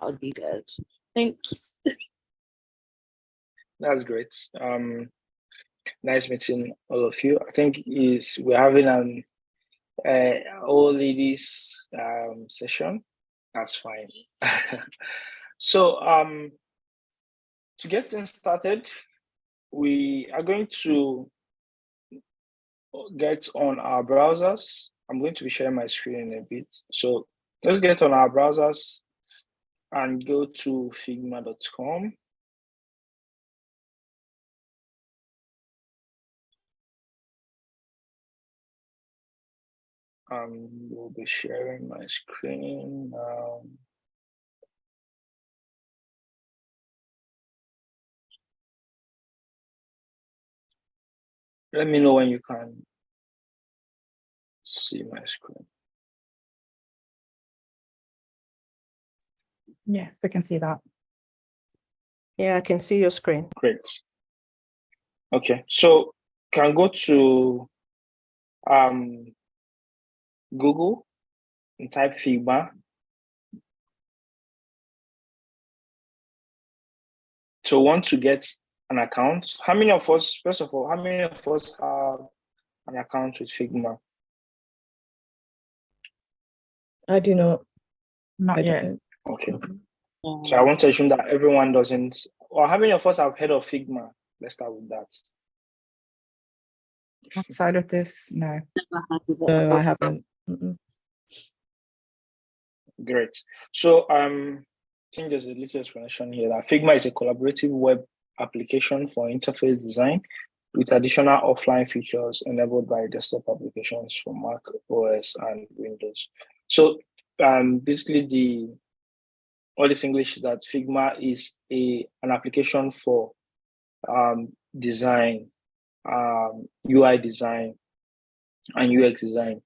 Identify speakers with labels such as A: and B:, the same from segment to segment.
A: are needed. Thanks.
B: That's great. Nice meeting all of you. I think we're having an all ladies session. That's fine. So to get things started, we are going to get on our browsers. I'm going to be sharing my screen in a bit. So let's get on our browsers and go to figma.com. We'll be sharing my screen now. Let me know when you can see my screen.
C: Yeah, we can see that.
D: Yeah, I can see your screen.
B: Great. Okay, so can go to Google and type Figma. So want to get an account. How many of us, first of all, how many of us have an account with Figma?
D: I do not.
C: Not yet.
B: Okay. So I want to assume that everyone doesn't, or how many of us have heard of Figma? Let's start with that.
C: Outside of this, no.
D: No, I haven't.
B: Great. So I think there's a little explanation here that Figma is a collaborative web application for interface design with additional offline features enabled by desktop applications for Mac OS and Windows. So basically all this English is that Figma is an application for design, UI design, and UX design.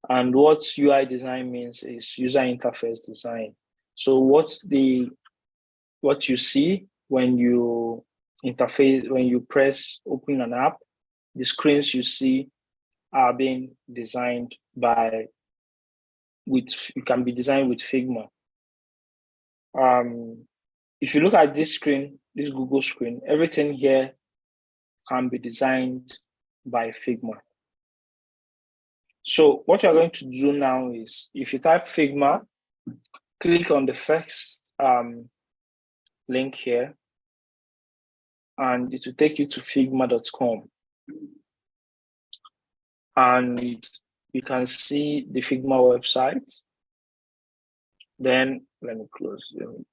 B: And what UI design means is user interface design. So what you see when you interface, when you press open an app, the screens you see are being designed it can be designed with Figma. If you look at this screen, this Google screen, everything here can be designed by Figma. So what you're going to do now is, if you type Figma, click on the first link here, and it will take you to figma.com. And you can see the Figma website. Then let me close them.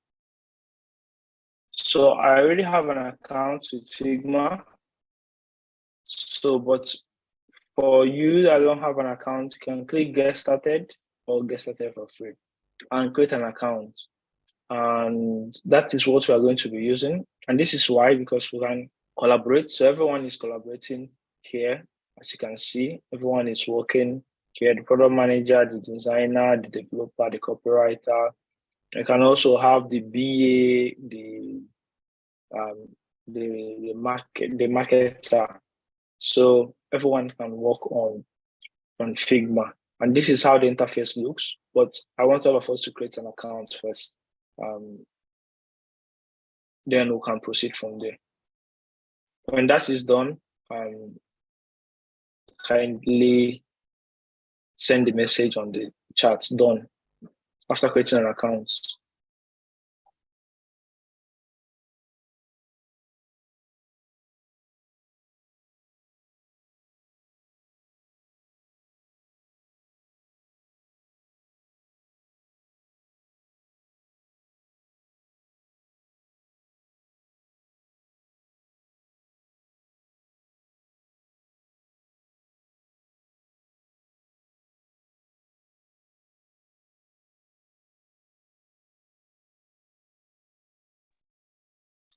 B: So I already have an account with Figma. So, but for you that don't have an account, you can click Get Started or Get Started for free and create an account. And that is what we are going to be using. And this is why, because we can collaborate. So everyone is collaborating here. As you can see, everyone is working here, the product manager, the designer, the developer, the copywriter. You can also have the BA, the marketer. So everyone can work on Figma. And this is how the interface looks. But I want all of us to create an account first. Then we can proceed from there. When that is done, kindly send the message on the chat, done, after creating an account.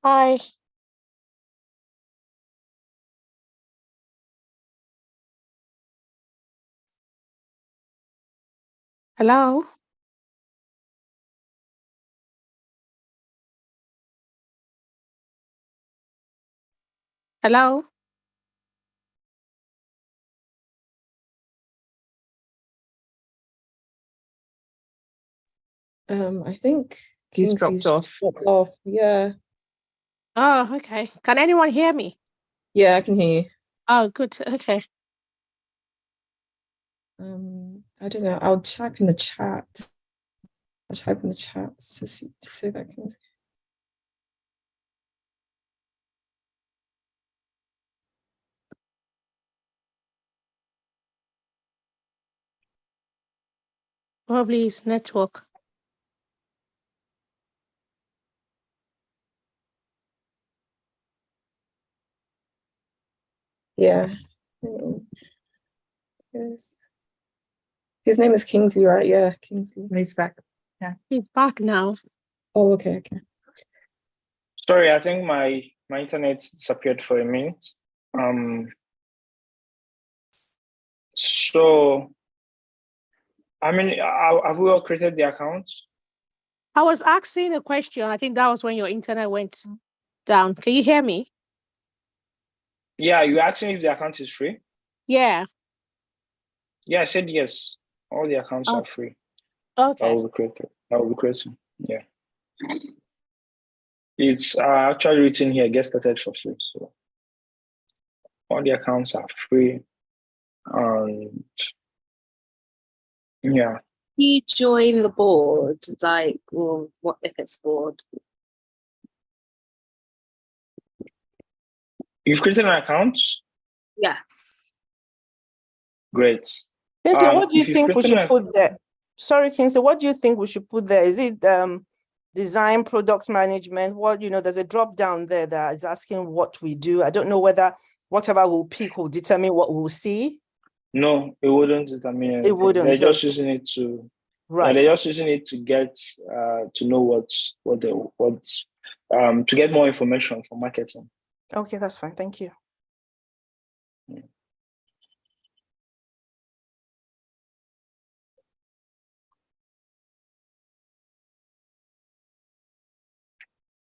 E: Hi. Hello. Hello.
D: I think
C: He's
D: Kingsley's
C: dropped
D: just
C: off.
D: dropped off. Yeah.
E: Oh, okay. Can anyone hear me?
D: Yeah, I can hear you.
E: Oh, good. Okay.
D: I don't know. I'll type in the chat. I'll type in the chat to say that Kingsley.
E: Probably it's network.
D: Yeah. Yes. His name is Kingsley, right? Yeah, Kingsley.
C: He's back.
E: He's back now.
D: Oh, okay.
B: Sorry, I think my internet disappeared for a minute. So, I mean, have we all created the accounts?
E: I was asking a question. I think that was when your internet went down. Can you hear me?
B: Yeah, you asking if the account is free?
E: Yeah.
B: Yeah, I said yes. All the accounts
E: Oh.
B: are free.
E: Okay.
B: That will be created. Yeah. It's actually written here, get started for free. So all the accounts are free. And yeah.
A: You join the board, like, well, what if it's board?
B: You've created an account?
A: Yes.
B: Great.
D: Kingsley, what do you
B: if you've
D: think we
B: created
D: should
B: an-
D: put there? Sorry, Kingsley, what do you think we should put there? Is it design, product management? What, there's a drop down there that is asking what we do. I don't know whether whatever we'll pick will determine what we'll see.
B: No, it wouldn't determine anything.
D: wouldn't,
B: They're just
D: okay.
B: using it to
D: Right.
B: they're just using it to get to know to get more information for marketing.
D: Okay, that's fine. Thank you.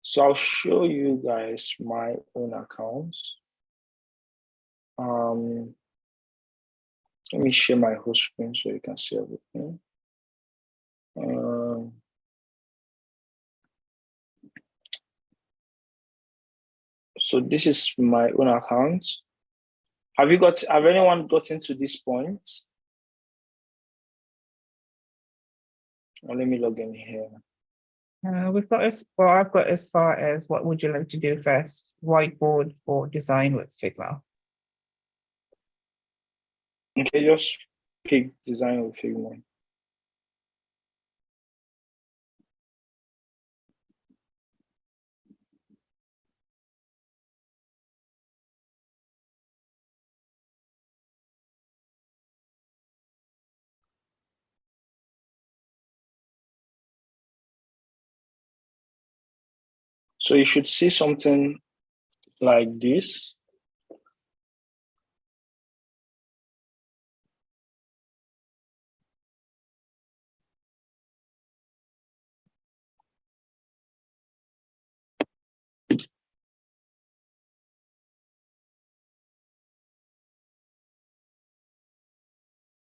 B: So I'll show you guys my own accounts. Let me share my whole screen so you can see everything. So this is my own account. Have anyone gotten to this point? Well, let me log in here.
C: I've got as far as what would you like to do first? Whiteboard or design with Figma?
B: Okay, just pick design with Figma. So you should see something like this.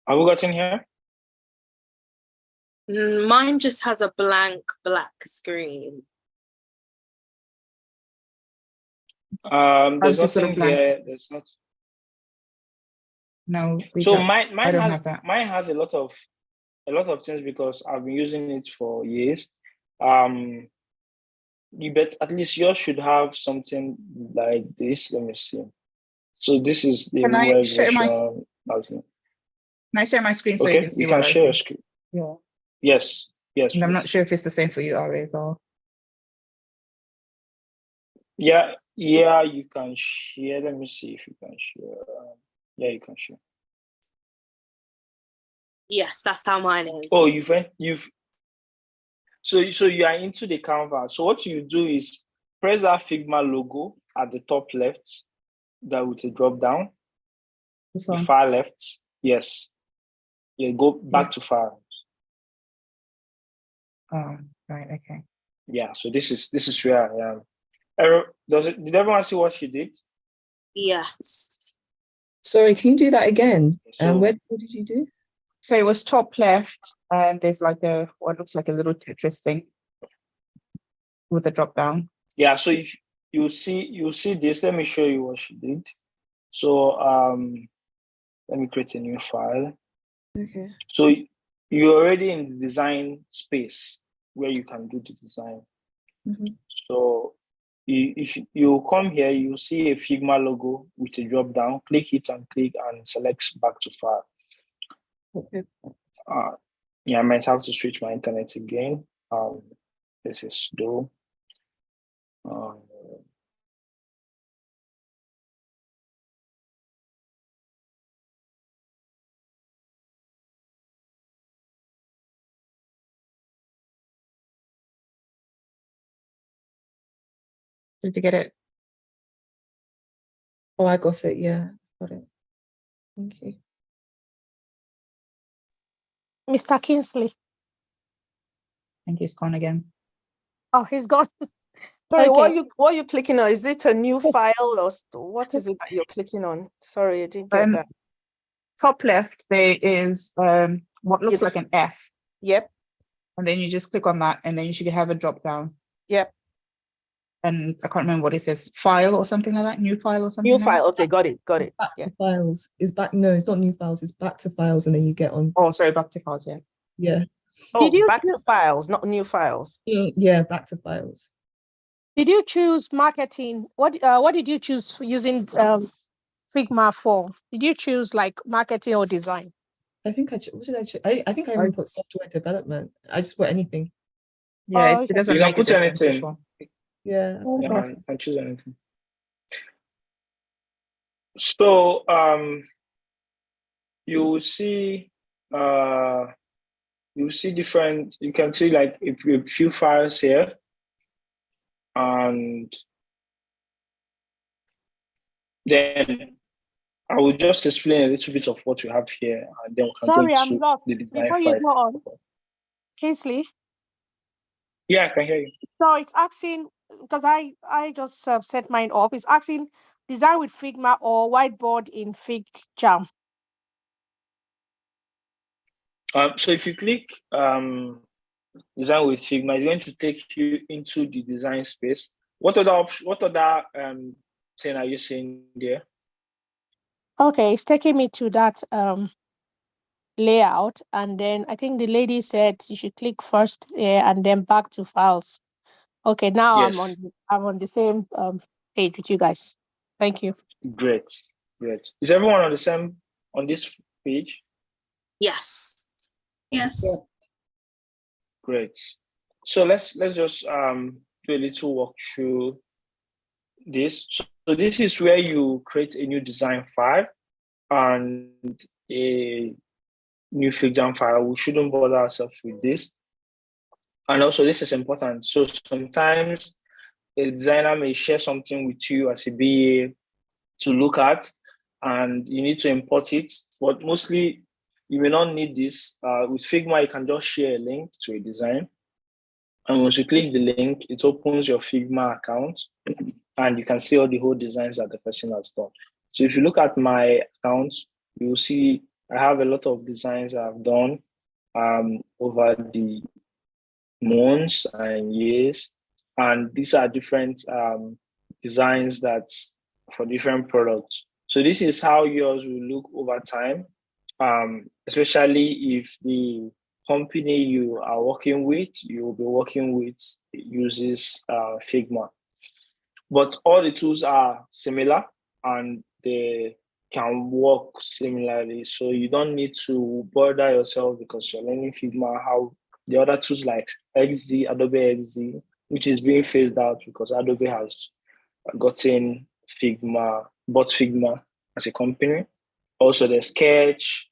B: Have we gotten here?
A: Mine just has a blank black screen.
B: There's
C: just
B: nothing
C: little blanks.
B: here. There's not.
C: No,
B: So
C: I
B: mine
C: don't
B: has
C: have that.
B: mine has a lot of things because I've been using it for years. You bet at least yours should have something like this. Let me see. So this is the
C: Can I
B: web
C: share my
B: version.
C: Can I share my screen so you
B: Okay,
C: can see
B: you
C: what
B: can
C: I
B: share your
C: see?
B: screen.
C: Yeah.
B: Yes,
C: And I'm
B: please.
C: not sure if it's the same for you, Ari, as well.
B: Yeah, you can share. Let me see if you can share. Yeah, you can share.
A: Yes, that's how mine is.
B: Oh, so you are into the canvas. So what you do is press that Figma logo at the top left, that with a drop down.
C: This
B: The
C: one.
B: far left. Yes. Yeah, go back to far.
C: Oh, right, okay.
B: Yeah, so this is where I am. Did everyone see what she did?
A: Yes.
D: Sorry, can you do that again?
B: So,
D: what did you do?
C: So it was top left, and there's like what looks like a little Tetris thing. with the drop down.
B: Yeah, so you see this. Let me show you what she did. So let me create a new file.
A: Okay.
B: So you're already in the design space where you can do the design.
A: Mhm.
B: So if you come here, you see a Figma logo with a drop down. Click it and click and select back to file.
A: Okay.
B: Yeah, I might have to switch my internet again. This is slow.
C: Did you get it?
A: Oh, I got it. Yeah, got it. Thank you.
E: Mr. Kingsley.
C: I think he's gone again.
E: Oh, he's gone.
D: Sorry,
E: Okay.
D: what are you clicking on? Is it a new file or what is it that you're clicking on? Sorry, I didn't get that.
C: Top left, there is what looks
D: Yes.
C: like an F,
D: Yep,
C: and then you just click on that, and then you should have a drop down.
D: yep.
C: And I can't remember what it says, file or something like that, new file or something.
D: New
C: else?
D: file. Okay, got it.
A: It's back
D: Yeah.
A: to files. It's back. No, it's not new files. It's back to files, and then you get on.
C: Oh, sorry, back to files. Yeah.
A: Yeah.
D: Oh,
E: Did you
D: back to files, not new files.
A: Yeah, back to files.
E: Did you choose marketing? What did you choose for using Figma for? Did you choose like marketing or design?
A: I think what did I choose? I think I even put software development. I just put anything.
C: Yeah,
E: Oh,
C: it
E: okay.
C: doesn't
B: You can
C: make a
B: put
C: difference which
B: anything.
C: one.
A: Yeah.
B: Yeah, you can choose anything. So you will see different, you can see like a few files here, and then I will just explain a little bit of what we have here, and then we can
E: Sorry,
B: go
E: I'm
B: into
E: lost.
B: the design
E: Before you
B: file.
E: go on, Kingsley.
B: Yeah, I can hear you.
E: So it's asking, because I just set mine up. It's asking design with Figma or whiteboard in FigJam.
B: So if you click design with Figma, it's going to take you into the design space. What other thing are you seeing there?
E: Okay, it's taking me to that layout, and then I think the lady said you should click first here and then back to files. Okay, now
B: Yes.
E: I'm on the same page with you guys. Thank you.
B: Great. Is everyone on this page?
A: Yes. Yes.
E: Yeah.
B: Great. So let's just do a little walk through this. So this is where you create a new design file and a new FigJam file. We shouldn't bother ourselves with this. And also this is important. So sometimes a designer may share something with you as a BA to look at, and you need to import it. But mostly you may not need this. With Figma, you can just share a link to a design. And once you click the link, it opens your Figma account and you can see all the whole designs that the person has done. So if you look at my account, you will see I have a lot of designs I've done over the months and years. And these are different designs that's for different products. So this is how yours will look over time, especially if the company you are working with, you will be working with uses Figma. But all the tools are similar and they can work similarly. So you don't need to bother yourself because you're learning Figma, how the other tools like XD, Adobe XD, which is being phased out because Adobe has gotten Figma, bought Figma as a company. Also, there's Sketch,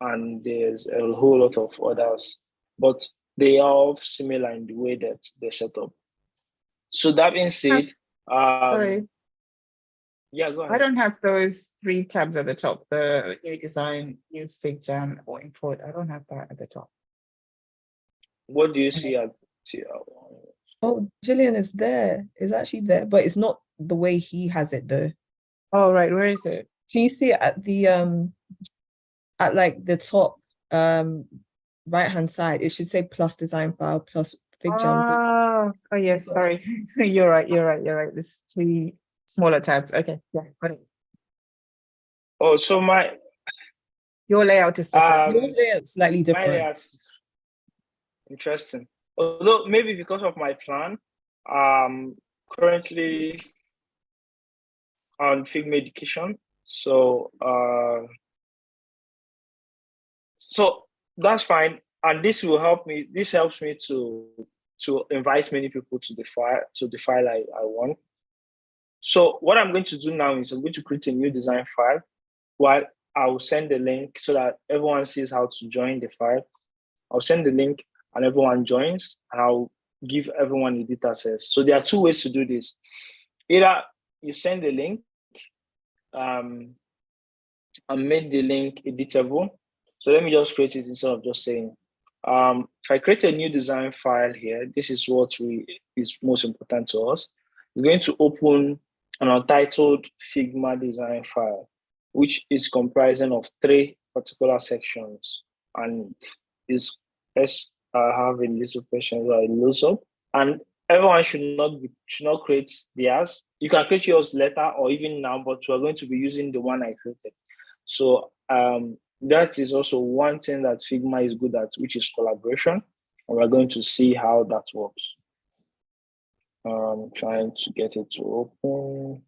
B: and there's a whole lot of others, but they are all similar in the way that they're set up. So that being said,
C: Sorry,
B: yeah, go ahead.
C: I don't have those 3 tabs at the top, the new design, new FigJam, or import. I don't have that at the top.
B: What do you see at
A: Oh, Jillian is there. It's actually there, but it's not the way he has it though.
C: Oh, right. Where is it?
A: Can you see it at the at like the top right hand side? It should say plus design file plus FigJam.
C: Oh, yes,
A: This one.
C: sorry. You're right. There's 3 smaller tabs. Okay, yeah, got it.
B: Oh, so
C: Your layout is different.
A: Your layout's slightly
B: my
A: different.
B: layout is interesting. Although maybe because of my plan, currently on Figma Education. So so that's fine. And this will help me, this helps me to invite many people to the file I want. So what I'm going to do now is I'm going to create a new design file while I will send the link so that everyone sees how to join the file. I'll send the link and everyone joins, and I'll give everyone edit access. So there are 2 ways to do this. Either you send the link and make the link editable. So let me just create it instead of just saying, if I create a new design file here, this is what is most important to us. We're going to open an untitled Figma design file, which is comprising of 3 particular sections, and is let's have a little patience while it loads up. And everyone should not create theirs. You can create yours later or even now, but we're going to be using the one I created. So that is also one thing that Figma is good at, which is collaboration. And we're going to see how that works. Trying to get it to open.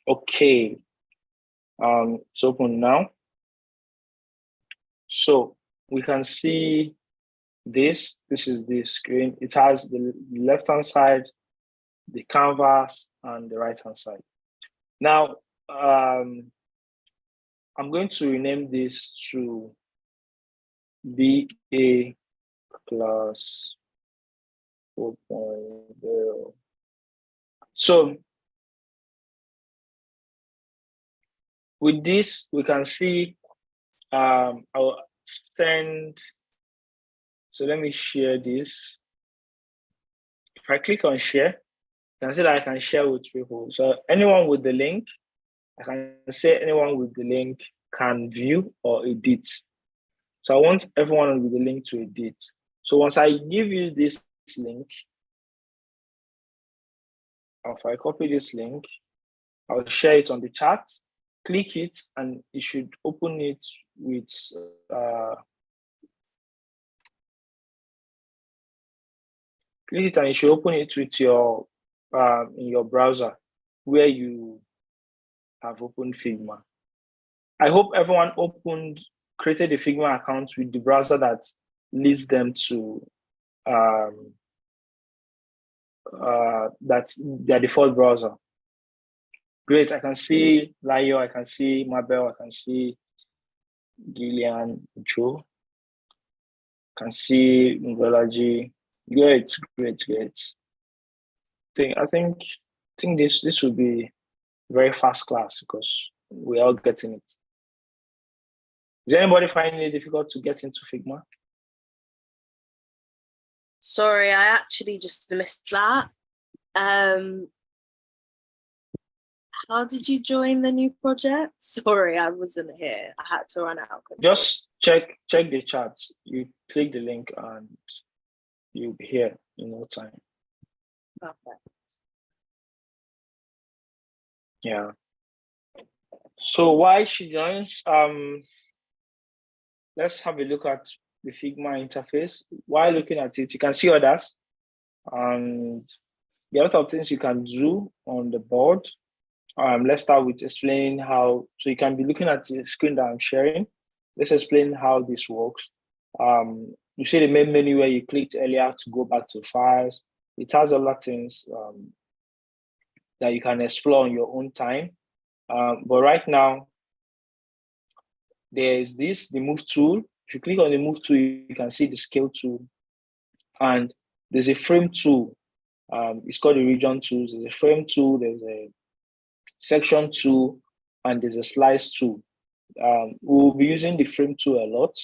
B: Okay. It's open now. So we can see this. This is the screen. It has the left-hand side, the canvas, and the right-hand side. Now, I'm going to rename this to BA Class 4.0. So with this, we can see I'll send. So let me share this. If I click on share, you can see that I can share with people. So anyone with the link, I can say anyone with the link can view or edit. So I want everyone with the link to edit. So once I give you this link, if I copy this link, I'll share it on the chat, click it, and you should open it with click it and you should open it with your in your browser where you have opened Figma. I hope everyone created a Figma account with the browser that leads them to that's their default browser. Great, I can see Layo, I can see Mabel, I can see Gillian, Joe, I can see Ngolaji. Great. I think this will be very fast class because we're all getting it. Is anybody finding it difficult to get into Figma?
F: Sorry, I actually just missed that. How did you join the new project? Sorry, I wasn't here. I had to run out.
B: Just check the chat. You click the link and you'll be here in no time.
F: Perfect.
B: Yeah. So why she joins? Let's have a look at the Figma interface. While looking at it, you can see others, and there are a lot of things you can do on the board. Let's start with explaining how. So you can be looking at the screen that I'm sharing. Let's explain how this works. You see the main menu where you clicked earlier to go back to files. It has a lot of things that you can explore on your own time. But right now, there is the move tool. If you click on the move tool, you can see the scale tool. And there's a frame tool. It's called the region tools. There's a frame tool, there's a section tool, and there's a slice tool. We'll be using the frame tool a lot,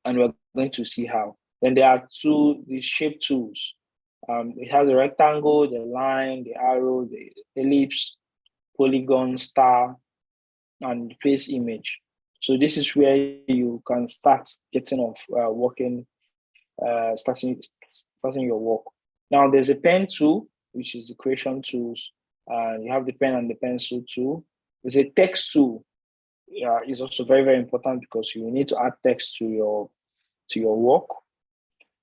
B: and we're going to see how. Then there are the shape tools. It has a rectangle, the line, the arrow, the ellipse, polygon, star, and place image. So this is where you can start getting off working, starting your work. Now there's a pen tool, which is the creation tools. You have the pen and the pencil tool. There's a text tool. Is also very, very important because you need to add text to your work.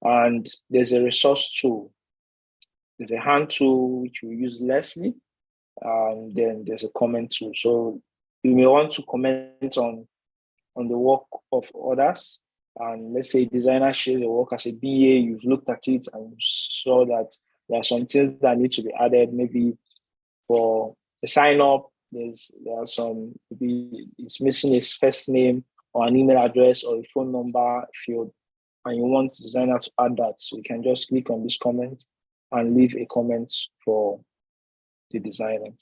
B: And there's a resource tool. There's a hand tool which we use lessly. And then there's a comment tool. So you may want to comment on the work of others. And let's say designer shares your work as a BA, you've looked at it and you saw that there are some things that need to be added, maybe for a sign up, there are some, maybe it's missing his first name or an email address or a phone number field, and you want the designer to add that. So you can just click on this comment and leave a comment for the designer.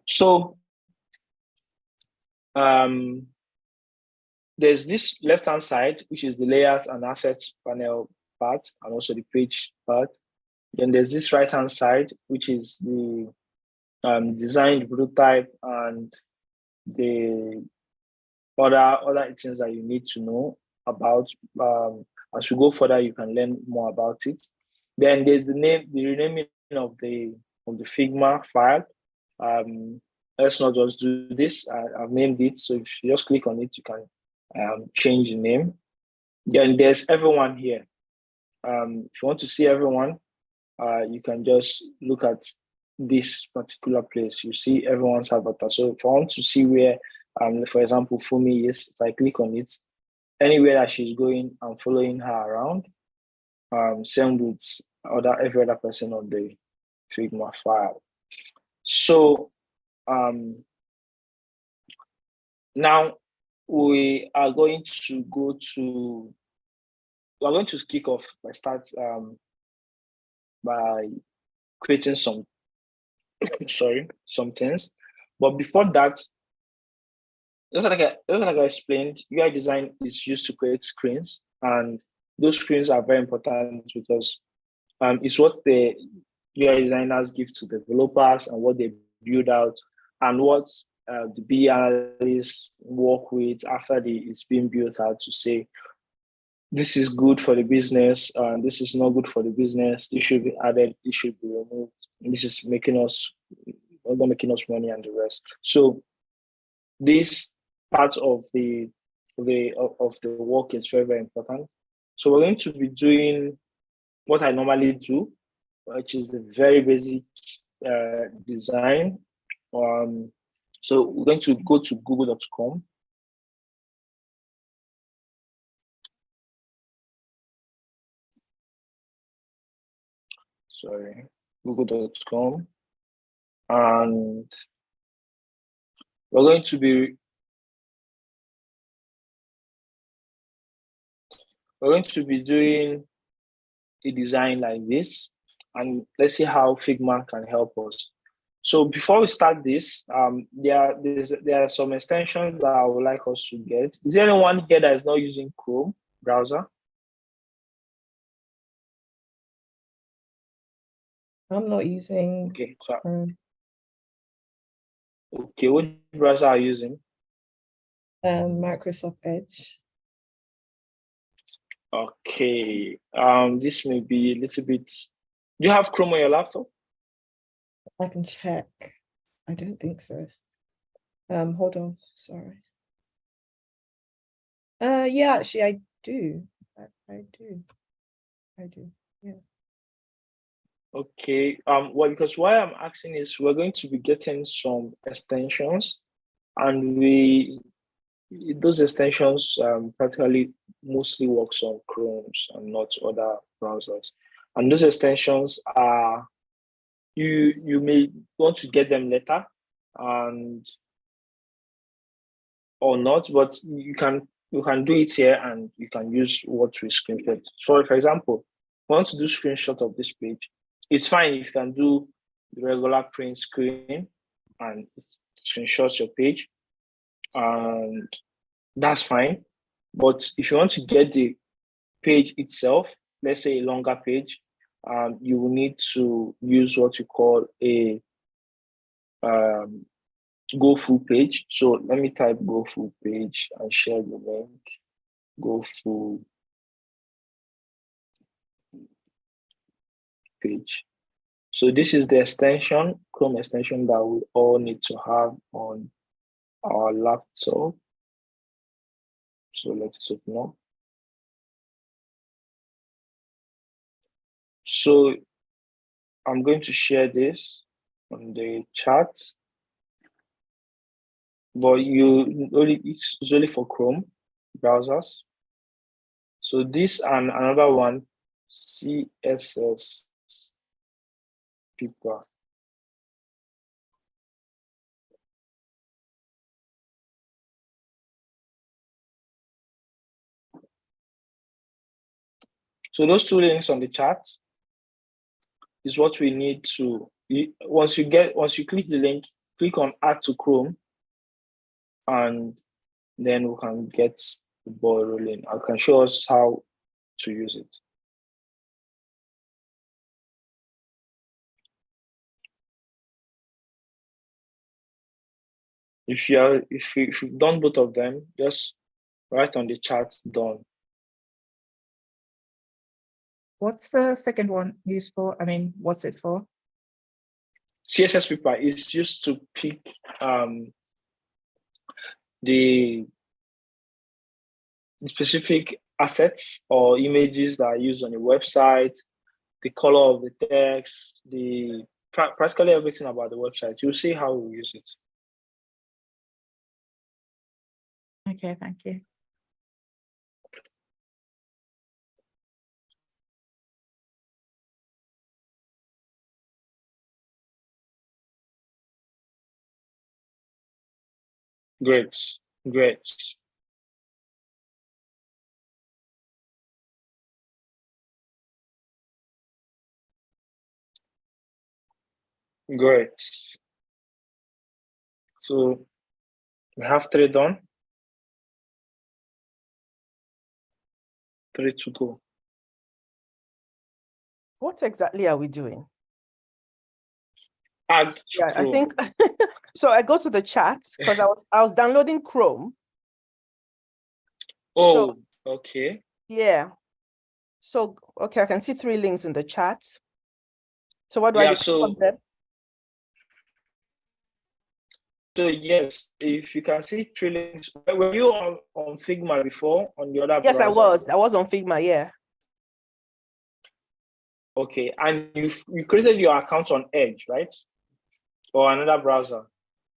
B: So there's this left-hand side, which is the layout and assets panel part, and also the page part. Then there's this right-hand side, which is the design, prototype, and the other things that you need to know about. As you go further, you can learn more about it. Then there's the renaming of the Figma file. Let's not just do this. I've named it, so if you just click on it, you can change the name. Then there's everyone here. If you want to see everyone, you can just look at this particular place. You see everyone's avatar. So if I want to see where, for example, Fumi is, if I click on it, anywhere that she's going, I'm following her around. Same with every other person on the Figma file. So now we are going to kick off by by creating some things. But before that, just like I explained, UI design is used to create screens, and those screens are very important because it's what the UI designers give to developers and what they build out and what the BI analysts work with after it's being built out to say, this is good for the business, this is not good for the business, this should be added, this should be removed, this is making us money and the rest. So this part of the work is very, very important. So we're going to be doing what I normally do, which is the very basic design. So we're going to go to google.com. Sorry, google.com. And we're going to be doing a design like this, and let's see how Figma can help us. So before we start this, there are some extensions that I would like us to get. Is there anyone here that is not using Chrome browser?
A: I'm not using.
B: Okay, so okay, what browser are you using?
A: Microsoft Edge.
B: Okay, this may be a little bit. Do you have Chrome on your laptop?
A: I can check. I don't think so. Hold on, sorry. Yeah, actually I do. I do. Yeah.
B: Okay. Well, because why I'm asking is we're going to be getting some extensions, and those extensions practically mostly works on Chromes and not other browsers. And those extensions are you may want to get them later and or not, but you can do it here and you can use what we screenshot. So for example, if you want to do screenshot of this page, it's fine if you can do the regular print screen and screenshot your page, and that's fine. But if you want to get the page itself, let's say a longer page, you will need to use what you call a go full page. So let me type go full page and share the link. Go full page. So this is the extension, Chrome extension that we all need to have on our laptop. So let's open up. So I'm going to share this on the chat, but it's only for Chrome browsers. So this and another one, CSS people. So those two links on the chat is what we need to, once you click the link, click on add to Chrome, and then we can get the ball rolling. I can show us how to use it. If you've done both of them, just write on the chat done.
C: What's the second one used for? I mean, what's it for?
B: CSS paper is used to pick the specific assets or images that are used on your website, the color of the text, practically everything about the website. You'll see how we use it.
C: Okay, thank you.
B: Great. So we have 3 done. 3 to go.
D: What exactly are we doing?
B: Add to
D: Yeah,
B: Chrome.
D: I think so. I go to the chat because I was downloading Chrome.
B: Oh, okay.
D: Yeah. So okay, I can see 3 links in the chat. So what do I do? Click on them?
B: So yes, if you can see 3 links, were you on Figma before on the other
D: Yes,
B: browser?
D: I was on Figma, yeah.
B: Okay, and you created your account on Edge, right? Or another browser.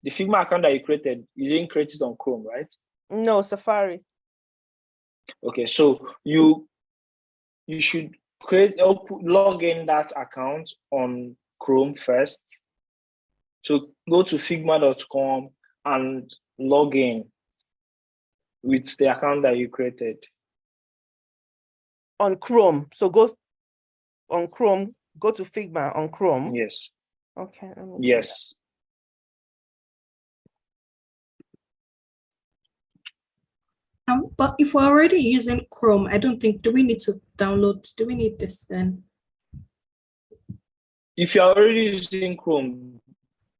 B: The Figma account that you created, you didn't create it on Chrome, right?
D: No, Safari.
B: Okay, so you should log in that account on Chrome first. So go to figma.com and log in with the account that you created.
D: On Chrome. So go on Chrome, go to Figma on Chrome.
B: Yes.
D: Okay.
B: Yes.
F: But if we're already using Chrome, I don't think, do we need this then?
B: If you're already using Chrome,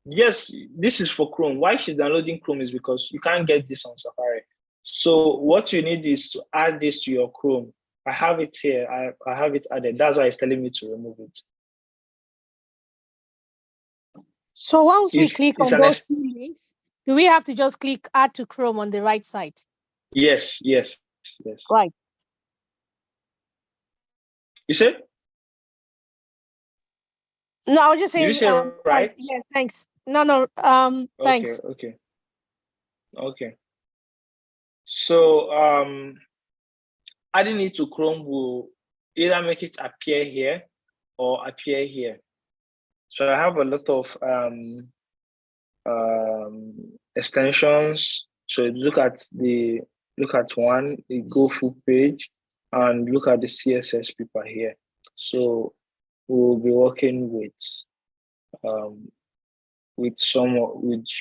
B: yes, this is for Chrome. Why she's downloading Chrome is because you can't get this on Safari. So what you need is to add this to your Chrome. I have it here. I have it added. That's why it's telling me to remove it.
E: So once we click on those 2 links, do we have to just click add to Chrome on the right side?
B: Yes.
E: Right.
B: You said?
E: No, I was just saying.
B: Did you say right?
E: Yeah, thanks. No. Thanks.
B: Okay. So adding it to Chrome will either make it appear here or appear here. So I have a lot of extensions. So look at one, the go full page, and look at the CSS paper here. So we'll be working with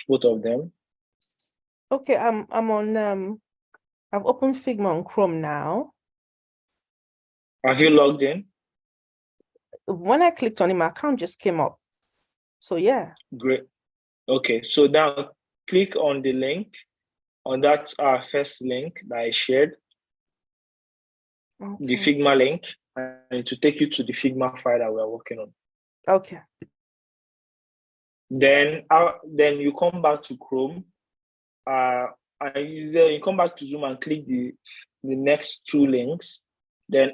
B: both of them.
D: Okay, I'm on I've opened Figma on Chrome now.
B: Have you logged in?
D: When I clicked on it, my account just came up. So yeah.
B: Great. Okay, so now click on the link, on that first link that I shared, the
D: Okay.
B: Figma link, and to take you to the Figma file that we're working on.
D: Okay.
B: Then you come back to Chrome, and you come back to Zoom and click the next two links. Then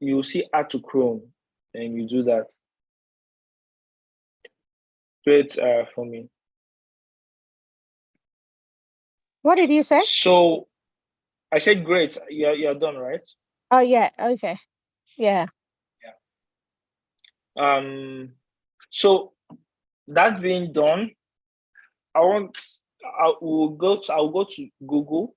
B: you'll see add to Chrome, and you do that. Great for me.
E: What did you say?
B: So I said great. You're done, right?
E: Oh yeah, okay. Yeah.
B: So that being done, I'll go to Google,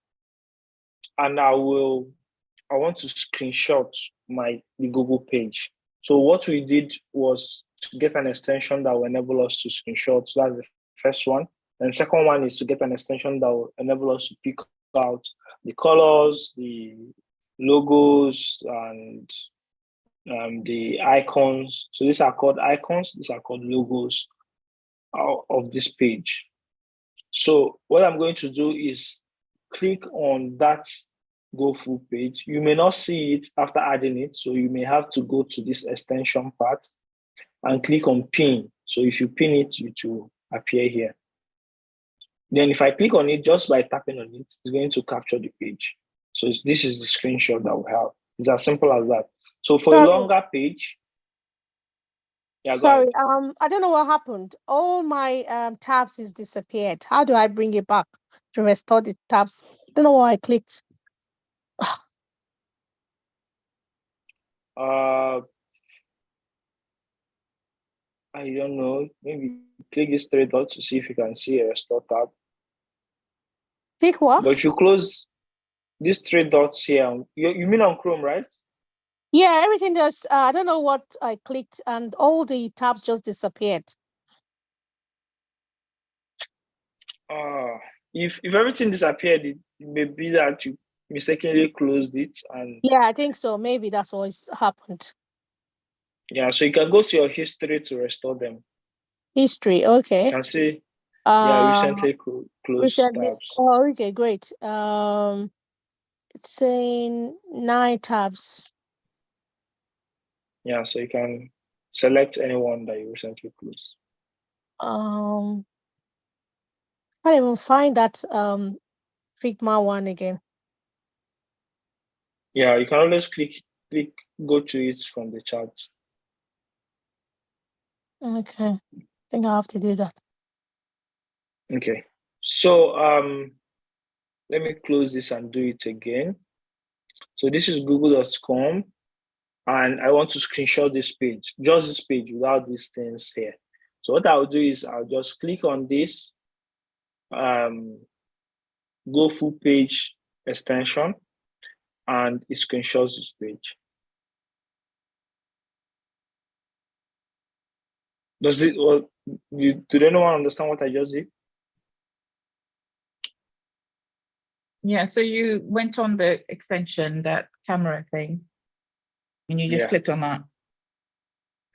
B: and I want to screenshot the Google page. So what we did was to get an extension that will enable us to screenshot. So that's the first one. And second one is to get an extension that will enable us to pick out the colors, the logos, and the icons. So these are called icons. These are called logos of this page. So what I'm going to do is click on that go full page. You may not see it after adding it, so you may have to go to this extension part and click on pin. So if you pin it, it will appear here. Then if I click on it, just by tapping on it, it's going to capture the page. So this is the screenshot that we have. It's as simple as that. So for a longer page, yeah,
E: sorry, I don't know what happened. All my tabs is disappeared. How do I bring it back to restore the tabs? I don't know what I clicked.
B: I don't know. Maybe click these three dots to see if you can see a restore tab.
E: Click what?
B: But if you close these three dots here, you mean on Chrome, right?
E: Yeah, everything just, I don't know what I clicked and all the tabs just disappeared.
B: If everything disappeared, it may be that you mistakenly closed it. And
E: yeah, I think so. Maybe that's what's happened.
B: Yeah, so you can go to your history to restore them.
E: History, okay.
B: You can see, yeah, recently closed tabs.
E: Oh, okay, great. It's saying 9 tabs.
B: Yeah, so you can select anyone that you recently closed.
E: I can't even find that Figma one again.
B: Yeah, you can always go to it from the chat.
E: Okay, I think I have to do that.
B: Okay, so let me close this and do it again. So this is google.com, and I want to screenshot this page, just this page without these things here. So what I'll do is I'll just click on this go full page extension, and it screenshots this page. Do anyone understand what I just did?
C: Yeah, so you went on the extension, that camera thing, and you just clicked on that.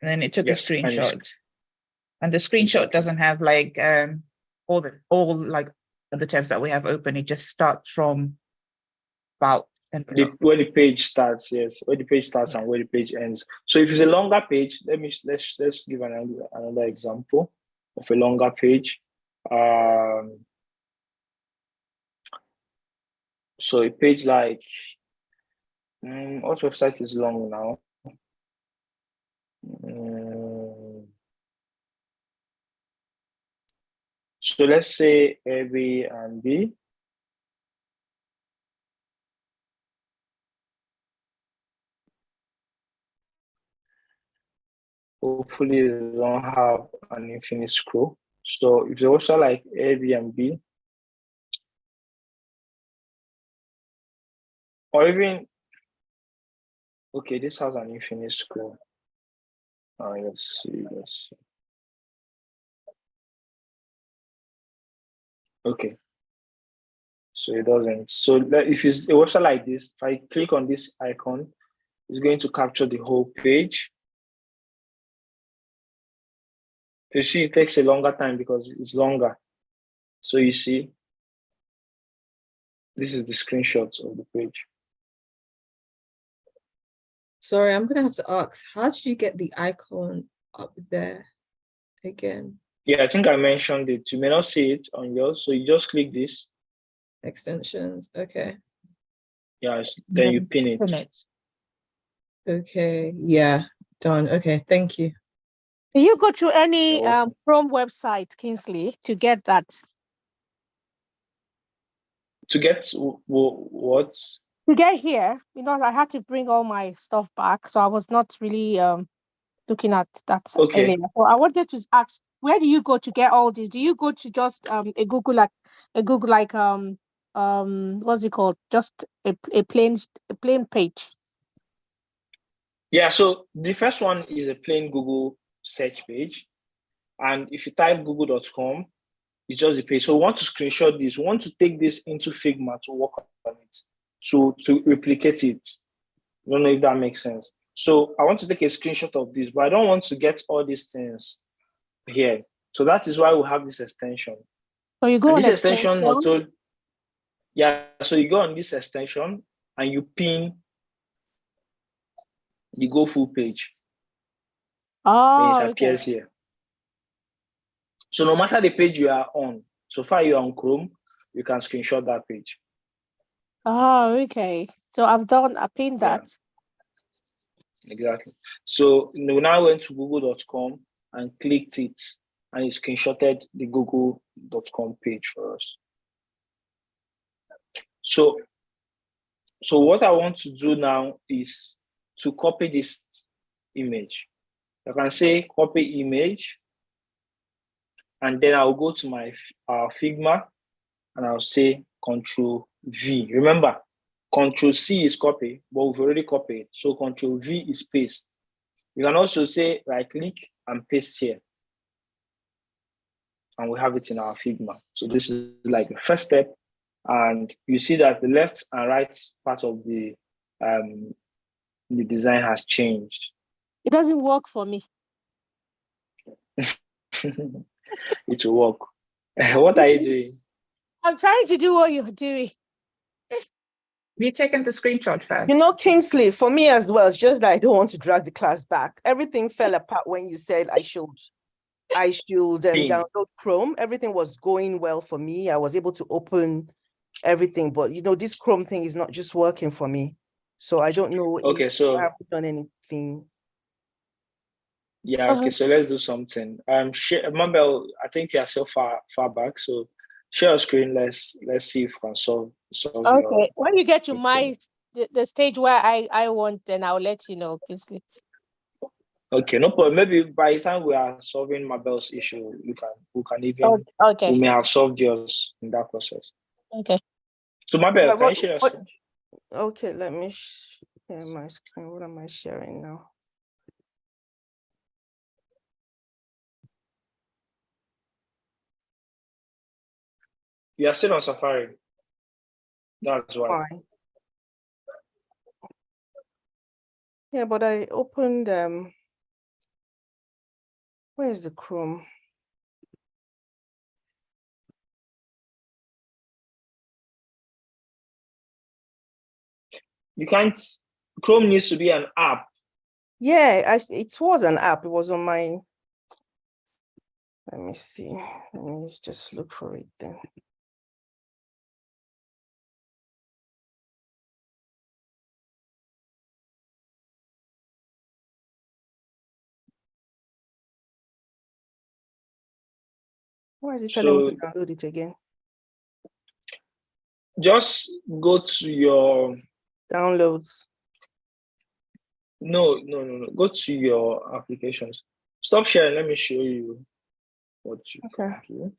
C: And then it took a screenshot. And the screenshot doesn't have like all like the tabs that we have open. It just starts from about
B: where the page starts, yes, where the page starts and where the page ends. So if it's a longer page, let's give another example of a longer page. So a page like what website is long now? So let's say Airbnb. Hopefully they don't have an infinite scroll. So if you also like Airbnb, or even, okay, this has an infinite scroll. Let's see. Okay. So it doesn't. So if it's a website like this, if I click on this icon, it's going to capture the whole page. You see, it takes a longer time because it's longer. So you see, this is the screenshot of the page.
A: Sorry, I'm gonna have to ask, how did you get the icon up there again?
B: Yeah, I think I mentioned it. You may not see it on yours, so you just click this.
A: Extensions, okay.
B: Yes, then you pin it.
A: Okay, yeah, done. Okay, thank you.
E: Do you go to any Chrome website, Kingsley, to get that?
B: To get what?
E: To get here, because I had to bring all my stuff back, so I was not really looking at that earlier. So I wanted to ask, where do you go to get all this? Do you go to just a Google like what's it called? Just a plain page?
B: Yeah, so the first one is a plain Google search page. And if you type google.com, it's just a page. So we want to screenshot this. We want to take this into Figma to work on it, to replicate it. I don't know if that makes sense. So I want to take a screenshot of this, but I don't want to get all these things here. So that is why we have this extension.
E: So you go
B: and
E: on
B: this extension, not all, yeah. So you go on this extension and you pin the go full page.
E: Oh,
B: then it appears here. So no matter the page you are on, so far you're on Chrome, you can screenshot that page.
E: Oh, okay. So I pinned that.
B: Yeah. Exactly. So we now went to google.com and clicked it, and it screenshotted the google.com page for us. So what I want to do now is to copy this image. I can say copy image, and then I'll go to my Figma and I'll say Control V. Remember, Control C is copy, but we've already copied. So Control V is paste. You can also say right click and paste here. And we have it in our Figma. So this is like the first step. And you see that the left and right part of the design has changed.
E: It doesn't work for me.
B: It will work. What are you doing?
E: I'm trying to do what you're doing.
C: You're taking the screenshot first.
D: You know, Kingsley, for me as well, it's just that I don't want to drag the class back. Everything fell apart when you said I should download Chrome. Everything was going well for me. I was able to open everything, but you know, this Chrome thing is not just working for me. So I don't know if I haven't done anything.
B: Yeah, okay, so let's do something. Mabel, I think you are so far back, so share your screen. Let's see if we can solve
E: okay, when you get to the stage where I want, then I'll let you know, Kingsley.
B: Okay, no problem. Maybe by the time we are solving Mabel's issue, we can even we may have solved yours in that process.
E: Okay.
B: So Mabel, can you share your screen?
D: Okay, let me share my screen. What am I sharing now?
B: You are still on Safari. That's why.
D: Fine. Yeah, but I opened where is the Chrome?
B: You can't. Chrome needs to be an app.
D: Yeah, it was an app. It was on my. Let me see. Let me just look for it then. Why is it telling me to download it again?
B: Just go to your
D: downloads.
B: No. Go to your applications. Stop sharing. Let me show you what you can do.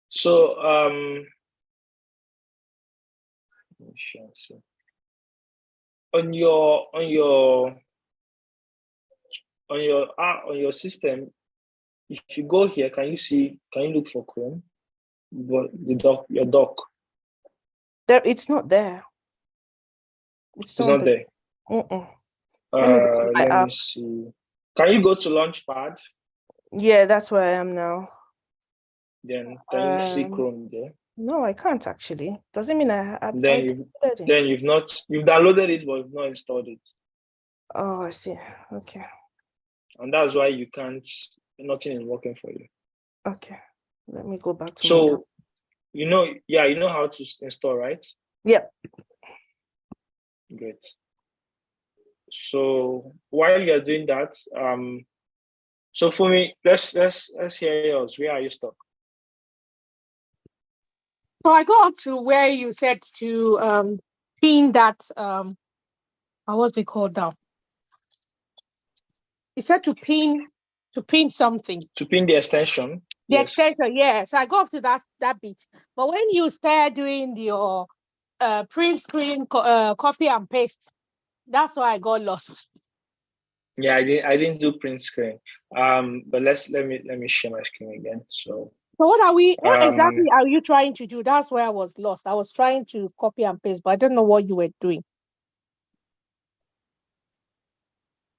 B: So let me share. So on your system, if you go here, can you look for Chrome? But your dock.
D: It's not there.
B: It's not there.
D: Let
B: me see. Can you go to Launchpad?
D: Yeah, that's where I am now.
B: Then can you see Chrome there?
D: No, I can't actually. Doesn't mean I
B: Then you've downloaded it, but you've not installed it.
D: Oh, I see. Okay.
B: And that's why you can't. Nothing is working for you.
D: Okay. Let me go back to.
B: So, you know how to install, right?
D: Yep.
B: Great. So while you're doing that, so for me, let's hear yours. Where are you stuck?
E: So I go up to where you said to pin that what's it called now? You said to pin something.
B: To pin the extension.
E: The extension, yeah. So I go up to that bit. But when you start doing your print screen copy and paste, that's why I got lost.
B: Yeah, I didn't do print screen. But let me share my screen again. So
E: what exactly are you trying to do? That's where I was lost. I was trying to copy and paste, but I don't know what you were doing.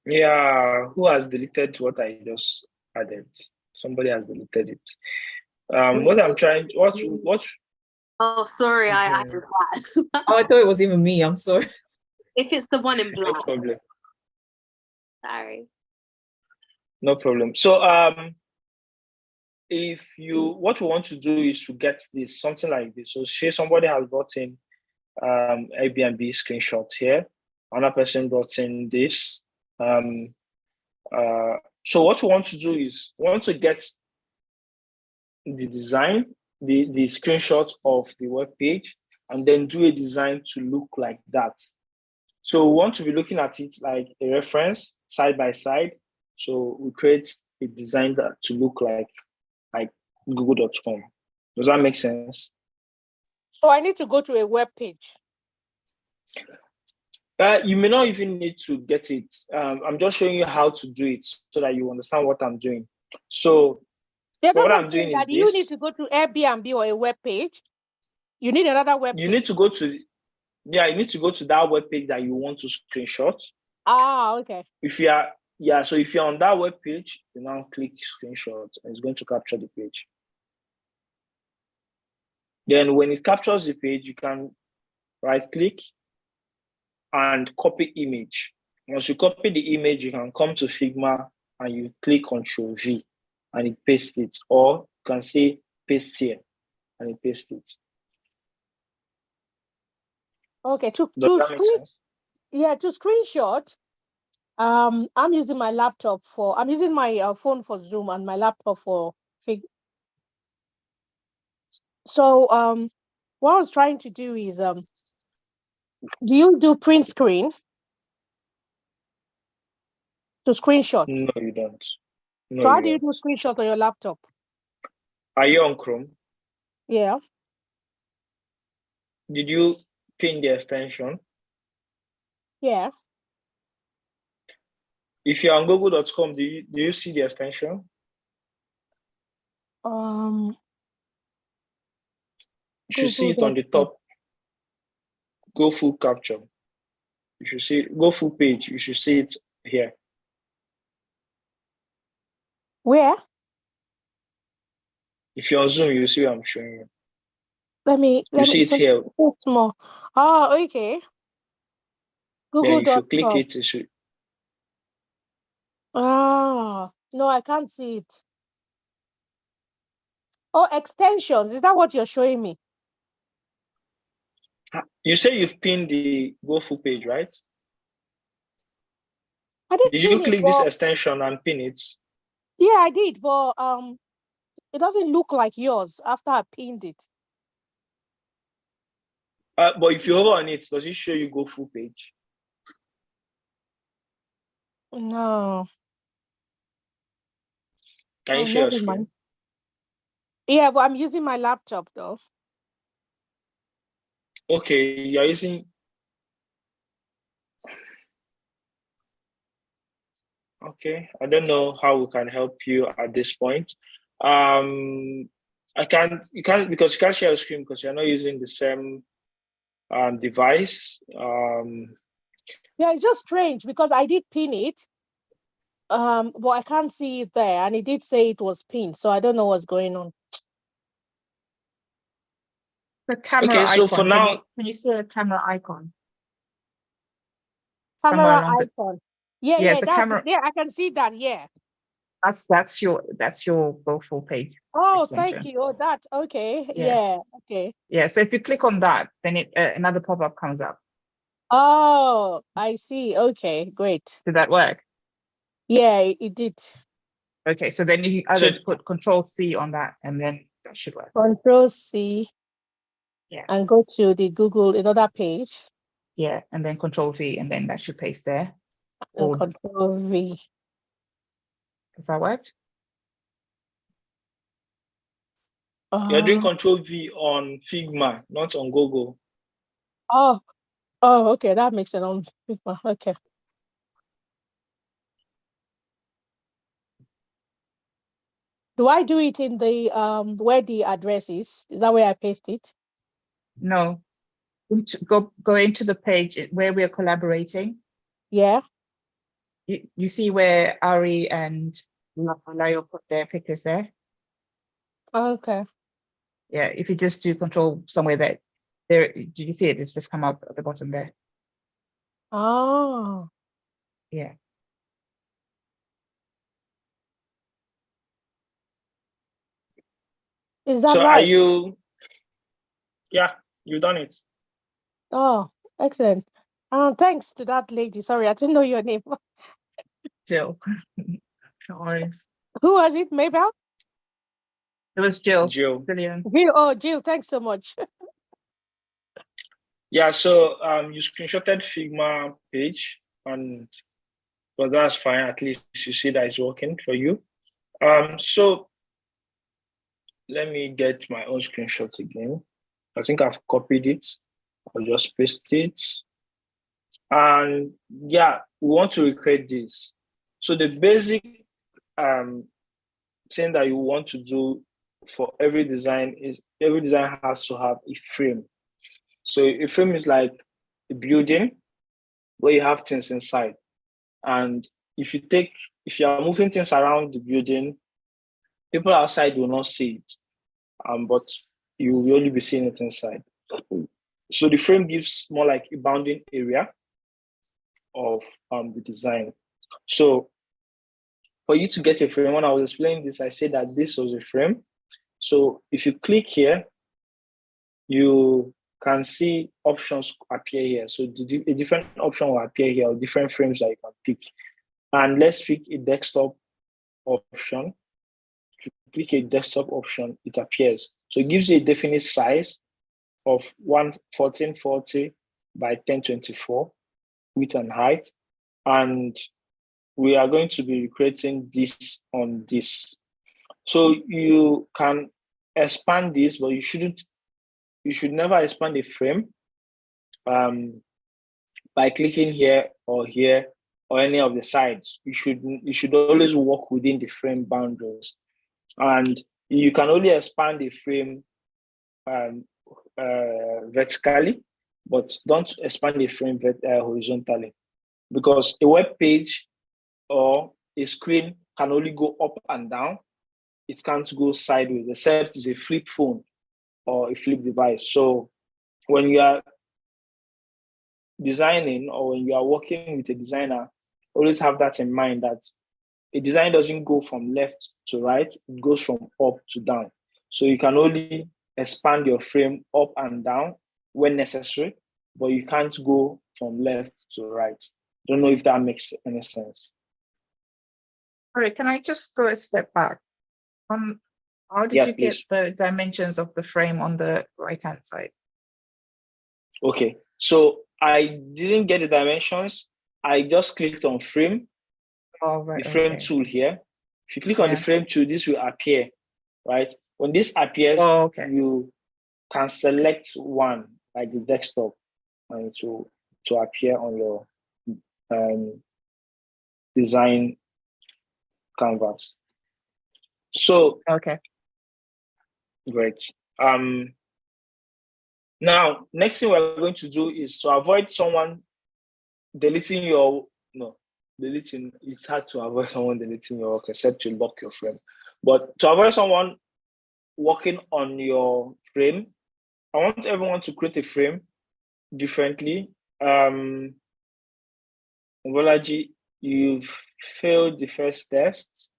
B: Yeah, who has deleted what I just added? Somebody has deleted it. What I'm trying, what?
F: Oh, sorry, I added that.
A: Oh, I thought it was even me. I'm sorry.
F: If it's the one in black.
B: No problem.
F: Sorry.
B: No problem. So, if what we want to do is to get this, something like this. So say somebody has brought in Airbnb screenshots here. Another person brought in this. So what we want to do is we want to get the design, the screenshot of the web page, and then do a design to look like that. So we want to be looking at it like a reference side by side. So we create a design that to look like google.com. Does that make sense?
E: So I need to go to a web page.
B: You may not even need to get it. I'm just showing you how to do it so that you understand what I'm doing. So what I'm doing is this.
E: You need to go to Airbnb or a web page. You need another web page.
B: You need to go to that web page that you want to screenshot.
E: Ah, okay.
B: If you're on that web page, you now click screenshot and it's going to capture the page. Then when it captures the page, you can right click and copy image. Once you copy the image, you can come to Figma and you click Ctrl V and it pastes it, or you can say paste here and it pastes it.
E: Okay,
B: Does that make sense?
E: Yeah, to screenshot. I'm using my laptop I'm using my phone for Zoom and my laptop for Figma. So what I was trying to do is do you do print screen to screenshot?
B: No, you don't. No,
E: so how do you do screenshot on your laptop?
B: Are you on Chrome?
E: Yeah.
B: Did you pin the extension?
E: Yeah.
B: If you're on google.com, do you see the extension? You should see it on the top. Go full capture. You should see go full page. You should see it here.
E: Where?
B: If you're on Zoom, you see what I'm showing you.
E: Let me
B: see it here.
E: Small. Oh, okay. Google.
B: Then if you click it, it should.
E: Ah, no, I can't see it. Oh, extensions. Is that what you're showing me?
B: You say you've pinned the go full page, right?
E: Did
B: you click this extension and pin it?
E: Yeah, I did, but it doesn't look like yours after I pinned it.
B: But if you hover on it, does it show you go full page?
E: No.
B: Can you share your screen?
E: Yeah, but I'm using my laptop though.
B: Okay, you're using. Okay, I don't know how we can help you at this point. You can't because you can't share your screen because you're not using the same device.
E: Yeah, it's just strange because I did pin it, But I can't see it there, and it did say it was pinned, so I don't know what's going on.
C: The camera
B: Okay, so
C: icon.
B: for now,
C: Can you see a camera icon? Somewhere
E: Camera
C: along the
E: icon. Yeah,
C: yeah,
E: yeah,
C: it's a
E: that's
C: camera.
E: yeah, I can see that. Yeah.
C: That's your go full page
E: Oh, thank
C: extension.
E: you. Oh, that's okay.
C: Yeah.
E: Yeah. Okay.
C: Yeah. So if you click on that, then it another pop-up comes up.
E: Oh, I see. Okay, great.
C: Did that work?
E: Yeah, it did.
C: Okay. So then you
B: so
C: either put Control C on that, and then that should work.
E: Control C.
C: Yeah.
E: And go to the Google another page.
C: Yeah, and then Control V, and then that should paste there.
E: And
C: Or
E: Control V.
C: does that work?
B: you're doing Control V on Figma, not on Google.
E: Oh, okay, that makes it on Figma. Okay. Do I do it in the where the address is? Is that where I paste it?
C: No. Go into the page where we are collaborating.
E: Yeah.
C: You see where Ari and Layo put their pictures there?
E: Okay.
C: Yeah, if you just do Control somewhere there, did you see it? It's just come up at the bottom there.
E: Oh.
C: Yeah.
E: Is that
B: So
E: right?
B: are you? Yeah, you've done it.
E: Oh, excellent. Thanks to that lady. Sorry, I didn't know your name.
C: Jill. No worries.
E: Who was it, Mabel?
C: It was Jill.
B: Jill.
C: Brilliant.
E: Jill. Oh, Jill, thanks so much.
B: Yeah, so you screenshotted Figma page, and well, that's fine. At least you see that it's working for you. So let me get my own screenshots again. I think I've copied it. I'll just paste it. And yeah, we want to recreate this. So the basic thing that you want to do for every design is every design has to have a frame. So a frame is like a building where you have things inside. And if you are moving things around the building, people outside will not see it. But you will only be seeing it inside. So the frame gives more like a bounding area of the design. So for you to get a frame, when I was explaining this, I said that this was a frame. So if you click here, you can see options appear here. So a different option will appear here, or different frames that you can pick. And let's pick a desktop option. If you click a desktop option, it appears. So it gives you a definite size of 1440 by 1024 width and height. And we are going to be creating this on this. So you can expand this, but you should never expand a frame by clicking here or any of the sides. You should always work within the frame boundaries. And you can only expand the frame vertically, but don't expand the frame horizontally, because a web page or a screen can only go up and down. It can't go sideways, except it's a flip phone or a flip device. So when you are designing or when you are working with a designer, always have that in mind, that a design doesn't go from left to right, it goes from up to down. So you can only expand your frame up and down when necessary, but you can't go from left to right. Don't know if that makes any sense.
C: All right, can I just go a step back? How did you get the dimensions of the frame on the right-hand side?
B: Okay, so I didn't get the dimensions. I just clicked on frame, the frame tool here. If you click on the frame tool, this will appear, right? When this appears, you can select one, like the desktop, and to appear on your design canvas. So great. Now, next thing we're going to do is to avoid someone deleting your deleting, it's hard to avoid someone deleting your work except you lock your frame. But to avoid someone working on your frame, I want everyone to create a frame differently. Mobology, you've failed the first test,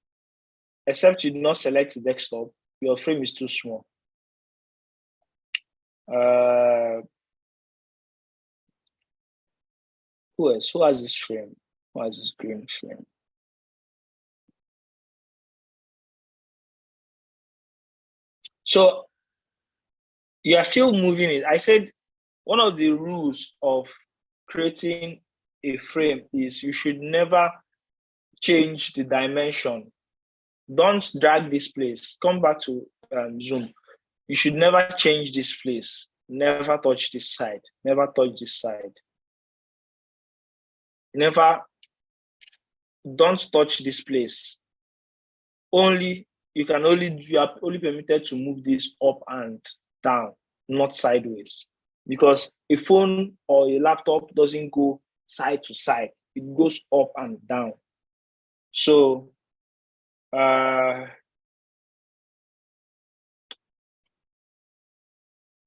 B: except you did not select the desktop. Your frame is too small. Who else? Who has this frame? Who has this green frame? So you are still moving it. I said one of the rules of creating a frame is you should never change the dimension. Don't drag this place. Come back to Zoom. You should never change this place. Never touch this side. Never touch this side. Never, don't touch this place. You are only permitted to move this up and down, not sideways. Because a phone or a laptop doesn't go side to side. It goes up and down. So,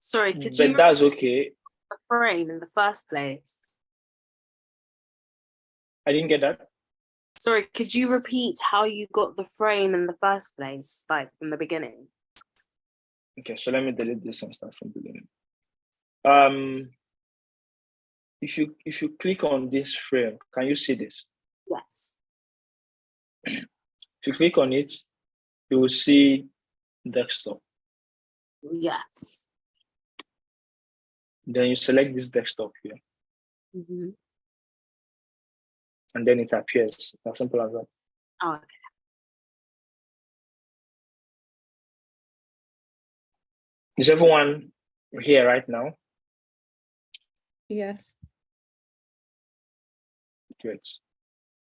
F: sorry, could
B: but
F: you
B: that's okay.
F: the frame in the first place?
B: I didn't get that.
F: Sorry, could you repeat how you got the frame in the first place, like from the beginning?
B: Okay, so let me delete this and start from the beginning. If you click on this frame, can you see this?
F: Yes.
B: If you click on it, you will see desktop.
F: Yes.
B: Then you select this desktop here.
F: Mm-hmm.
B: And then it appears. As simple as that.
F: Oh, okay.
B: Is everyone here right now?
A: Yes.
B: Great.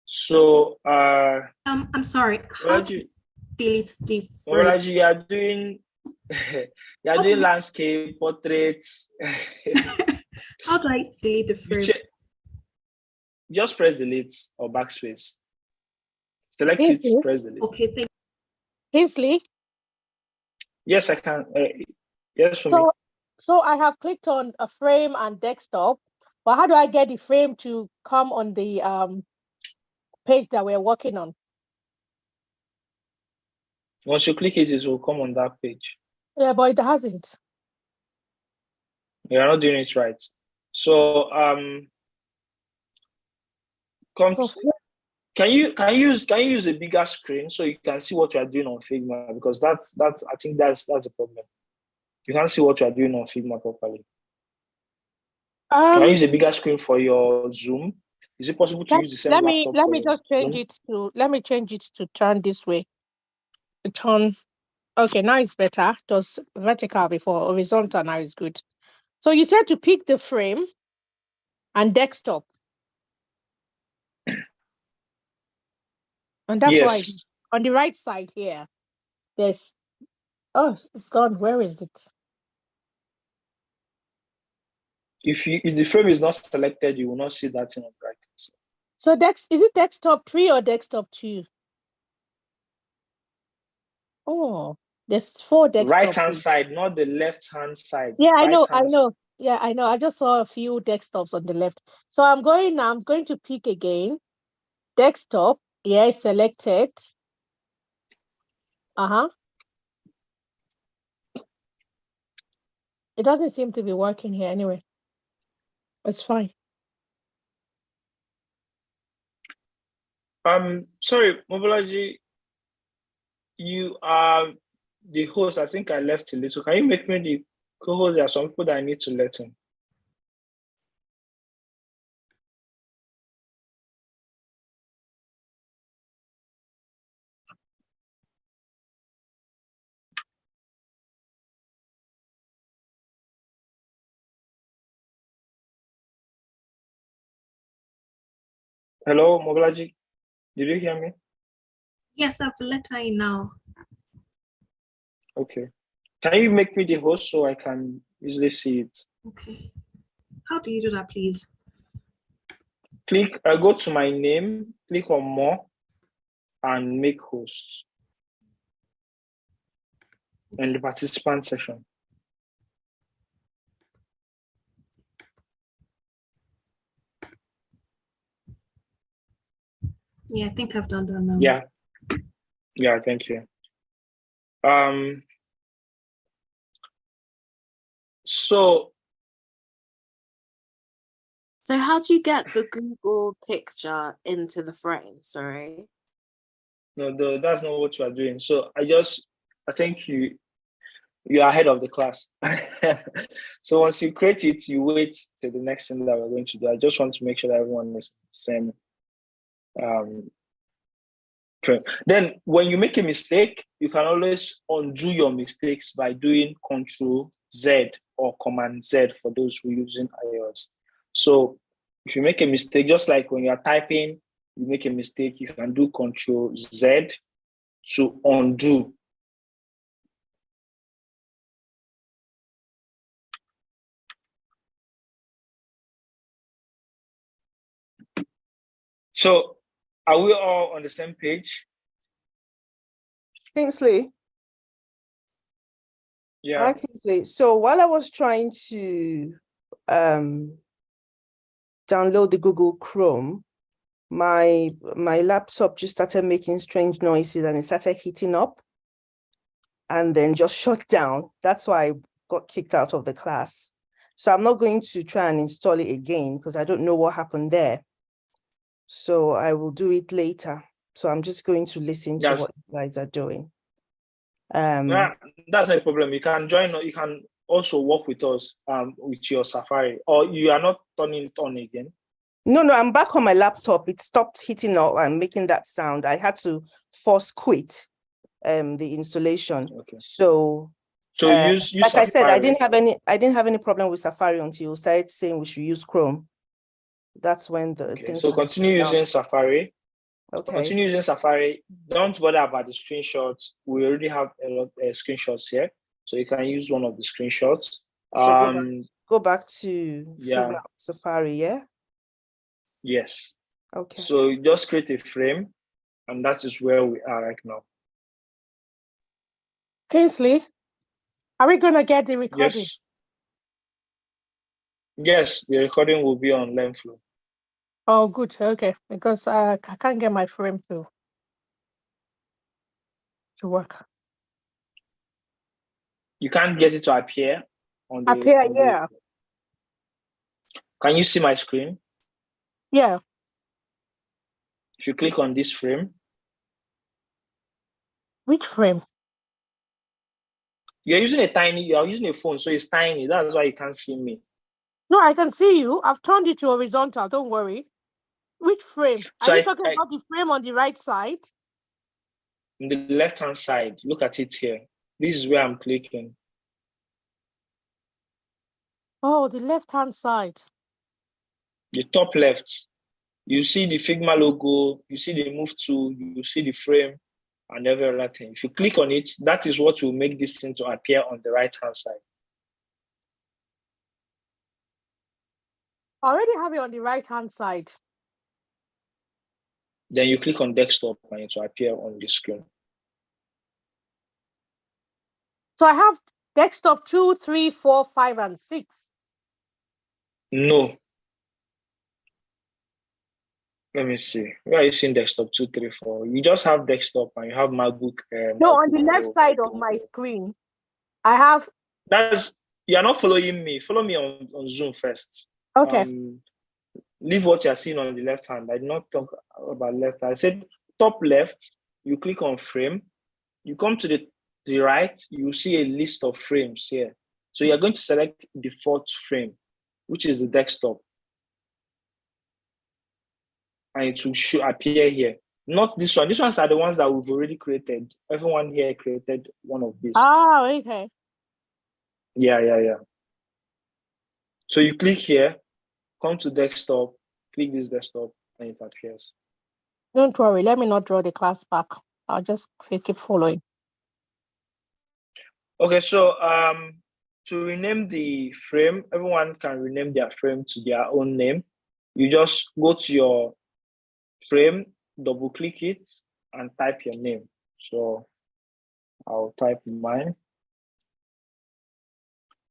B: So
G: I'm sorry. How do you delete the frame?
B: You are doing landscape, portraits.
G: How do I delete the frame?
B: Just press delete or backspace. Select it, press delete.
G: Okay, thank
E: you. Kingsley?
B: Yes, I can. Yes, for me.
E: So I have clicked on a frame and desktop, but how do I get the frame to come on the page that we're working on?
B: Once you click it, it will come on that page.
E: Yeah, but it hasn't.
B: You're not doing it right. So can you use a bigger screen so you can see what you are doing on Figma? Because that's I think that's a problem. You can't see what you are doing on Figma properly. Can I use a bigger screen for your Zoom? Is it possible to use the same laptop?
E: Let me just change it to. Let me change it to turn this way. Turn. Okay, now it's better. It was vertical before, horizontal now is good. So you said to pick the frame and desktop. And that's why on the right side here, there's, oh, it's gone. Where is it?
B: If the frame is not selected, you will not see that in the right.
E: So is it desktop 3 or desktop 2? Oh, there's 4 desktop.
B: Right hand side, not the left hand side.
E: Yeah, I know. Yeah, I know. I just saw a few desktops on the left. So I'm going to pick again. Desktop. Yeah, selected. It doesn't seem to be working here anyway. It's fine.
B: Sorry, Mobology, you are the host. I think I left a little. Can you make me the co-host? There are some people that I need to let in. Hello, Mobology. Did you hear me?
G: Yes, I've let her in now.
B: Okay. Can you make me the host so I can easily see it?
G: Okay. How do you do that, please?
B: I go to my name, click on more, and make host. And the participant section.
G: Yeah, I think I've done that now.
B: Yeah. Yeah, thank you. So
F: how do you get the Google picture into the frame? Sorry.
B: No, that's not what you are doing. So I think you're ahead of the class. So once you create it, you wait till the next thing that we're going to do. I just want to make sure that everyone is the same. Then when you make a mistake, you can always undo your mistakes by doing Control Z or Command Z for those who are using iOS. So if you make a mistake, just like when you're typing, you make a mistake, you can do Control Z to undo. So are we all on the same page?
D: Kingsley?
B: Yeah.
D: Hi, Kingsley. So while I was trying to download the Google Chrome, my laptop just started making strange noises and it started heating up and then just shut down. That's why I got kicked out of the class. So I'm not going to try and install it again because I don't know what happened there. So I will do it later. So I'm just going to listen to what you guys are doing.
B: That's no problem. You can join, you can also work with us with your Safari, or you are not turning it on again.
D: No, I'm back on my laptop. It stopped hitting up and making that sound. I had to force quit the installation.
B: Okay.
D: So
B: use
D: like
B: Safari.
D: I said, I didn't have any problem with Safari until you started saying we should use Chrome. That's when the things.
B: So continue using Safari.
D: Okay.
B: Continue using Safari. Don't bother about the screenshots. We already have a lot of screenshots here, so you can use one of the screenshots.
D: So go back to Figma Safari, yeah?
B: Yes.
D: Okay.
B: So just create a frame, and that is where we are right now.
E: Kingsley, are we going to get the recording?
B: Yes, the recording will be on LearnFlow.
E: Oh, good. Okay, because I can't get my frame to work.
B: You can't get it to appear on the.
E: Yeah.
B: Can you see my screen?
E: Yeah.
B: If you click on this frame.
E: Which frame?
B: You're using a phone, so it's tiny. That's why you can't see me.
E: No, I can see you. I've turned it to horizontal. Don't worry. Which frame?
B: So
E: are you talking about the frame on the right side?
B: On the left-hand side, look at it here. This is where I'm clicking.
E: Oh, the left-hand side.
B: The top left. You see the Figma logo, you see the move tool, you see the frame, and every other thing. If you click on it, that is what will make this thing to appear on the right-hand side.
E: I already have it on the right-hand side.
B: Then you click on desktop and it will appear on the screen.
E: So I have desktop 2, 3, 4, 5, and 6.
B: No. Let me see. Where are you seeing desktop 2, 3, 4? You just have desktop and you have MacBook.
E: No, on the left side of my screen, I have.
B: You're not following me. Follow me on Zoom first.
E: Okay.
B: Leave what you're seeing on the left hand. I did not talk about left. I said top left, you click on frame. You come to the right, you see a list of frames here. So you're going to select the fourth frame, which is the desktop. And it will appear here. Not this one. These ones are the ones that we've already created. Everyone here created one of these.
E: Oh, okay.
B: Yeah. So you click here, come to desktop, click this desktop, and it appears.
E: Don't worry, let me not draw the class back. I'll just keep following.
B: Okay, so to rename the frame, everyone can rename their frame to their own name. you just go to your frame, double click it, and type your name. So I'll type mine.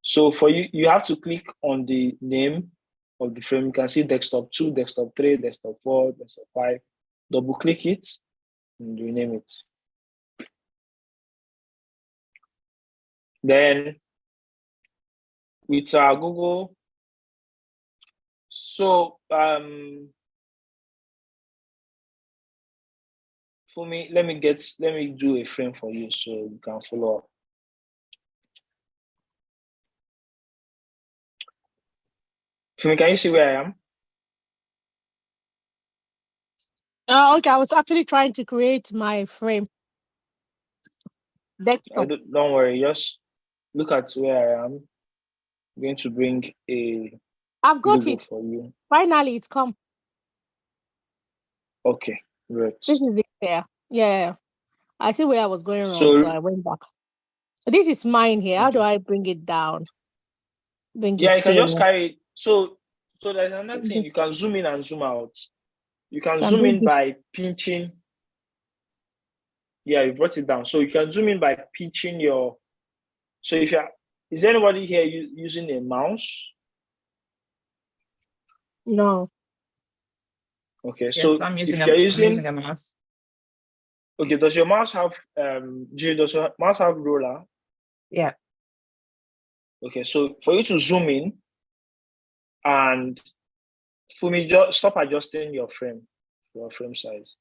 B: So for you, you have to click on the name of the frame. You can see desktop 2, desktop 3, desktop 4, desktop 5. Double click it and rename it. Then with our Google, so for me, let me do a frame for you so you can follow up. For me, can you see where I am?
E: Oh, okay. I was actually trying to create my frame. Desktop.
B: Don't worry, just look at where I am. I'm going to bring a
E: I've got
B: logo
E: it
B: for you.
E: Finally, it's come.
B: Okay, great.
E: This is it there. Yeah. I see where I was going wrong, so I went back. So this is mine here. How do I bring it down?
B: You can just carry it. So there's another thing. You can zoom in and zoom out. You can zoom in by pinching. Yeah, you brought it down. So you can zoom in by pinching your. So if you're, is anybody here using a mouse?
E: No.
B: Okay,
C: Yes,
B: so
C: I'm using
B: I'm using
C: a mouse.
B: Okay, does your mouse have does your mouse have roller?
C: Yeah.
B: Okay, so for you to zoom in and for me, just stop adjusting your frame size.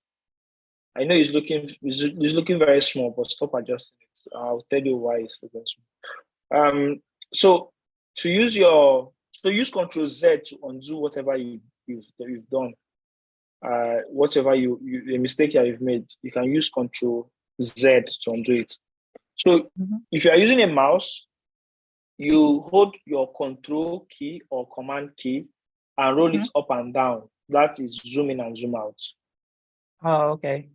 B: I know it's looking very small, but stop adjusting it. I'll tell you why it's looking small. So use Control Z to undo whatever you've done. Whatever a mistake you've made, you can use Control Z to undo it. So if you are using a mouse, you hold your Control key or Command key and roll it up and down. That is zoom in and zoom out.
C: Oh, okay.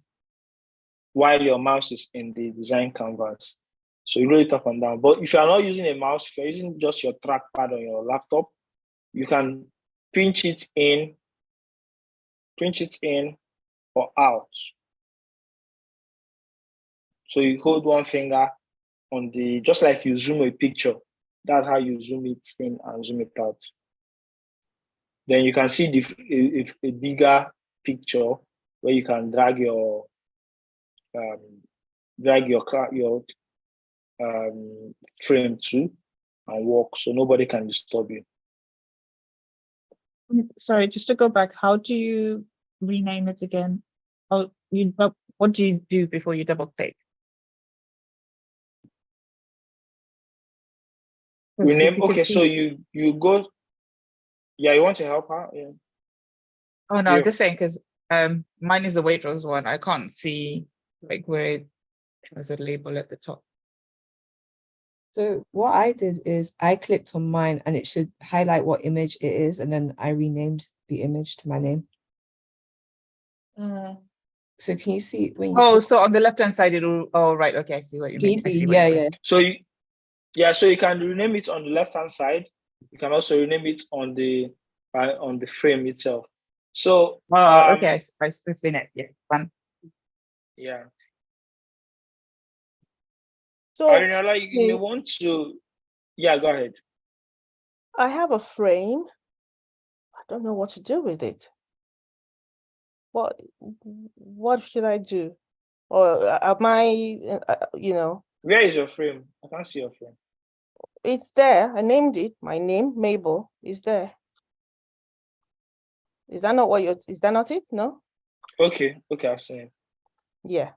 B: While your mouse is in the design canvas. So you roll it up and down. But if you are not using a mouse, if you're using just your trackpad on your laptop, you can pinch it in or out. So you hold one finger on just like you zoom a picture. That's how you zoom it in and zoom it out. Then you can see a bigger picture where you can drag your frame to and walk, so nobody can disturb you.
C: Sorry, just to go back, how do you rename it again? Oh, what do you do before you double click?
B: Rename. Okay, so you go. Yeah, you want to help her? Yeah.
C: Oh no, just saying because mine is the Waitrose one. I can't see like where it has a label at the top.
A: So what I did is I clicked on mine and it should highlight what image it is, and then I renamed the image to my name. So can you see when you
C: so on the left hand side it'll right, okay, I see what you mean.
A: See, yeah.
B: So you can rename it on the left hand side. You can also rename it on the frame itself. So
C: okay, I seen it. Yeah, fun.
B: Yeah.
D: So
B: Arinola, you may want to, go ahead.
D: I have a frame. I don't know what to do with it. What should I do? Or am I,
B: Where is your frame? I can't see your frame.
D: It's there. I named it. My name, Mabel, is there. Is that not is that not it? No?
B: Okay, I see it.
D: Yeah.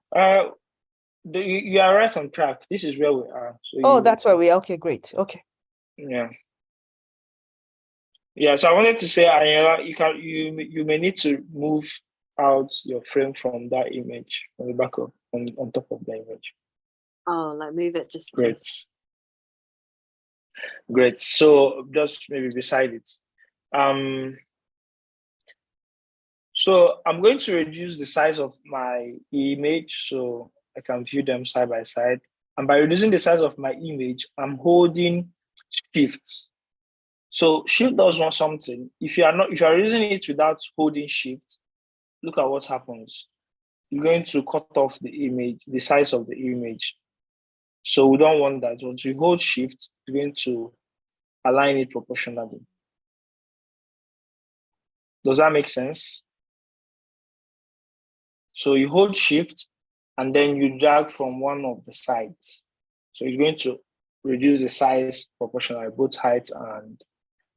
B: You are right on track. This is where we are.
D: So that's where we are. Okay, great. Okay.
B: Yeah. Yeah, so I wanted to say, Ariella, you may need to move out your frame from that image, on the back of on top of the image.
F: Oh, like move it just
B: Great. So just maybe beside it. So I'm going to reduce the size of my image so I can view them side by side. And by reducing the size of my image, I'm holding Shift. So Shift does want something. If you are using it without holding Shift, look at what happens. You're going to cut off the image, the size of the image. So we don't want that. Once you hold Shift, you're going to align it proportionally. Does that make sense? So you hold Shift and then you drag from one of the sides. So you're going to reduce the size proportionally, both height and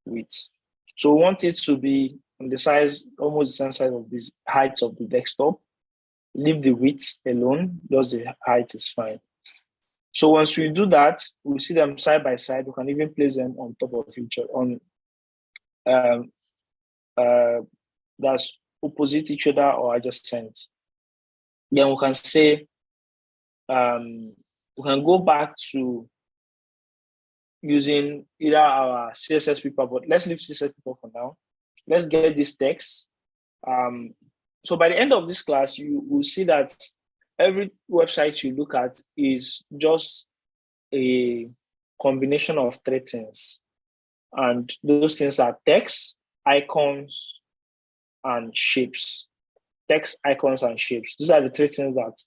B: width. So we want it to be on the size, almost the same size of the height of the desktop. Leave the width alone, just the height is fine. So once we do that, we see them side by side. We can even place them on top of each other, that's opposite each other or adjacent. Then we can say, we can go back to using either our CSS paper, but let's leave CSS paper for now. Let's get this text. So by the end of this class, you will see that every website you look at is just a combination of three things. And those things are text, icons, and shapes. Text, icons, and shapes. Those are the three things that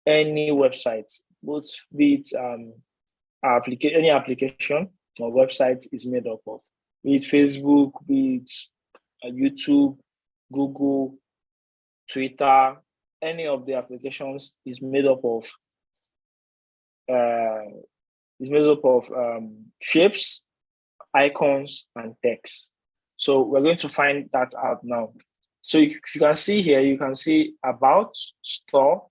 B: any website, both be it any application or website is made up of. Be it Facebook, be it YouTube, Google, Twitter, any of the applications is made up of shapes, icons, and text. So we're going to find that out now. So if you can see here, you can see about, store,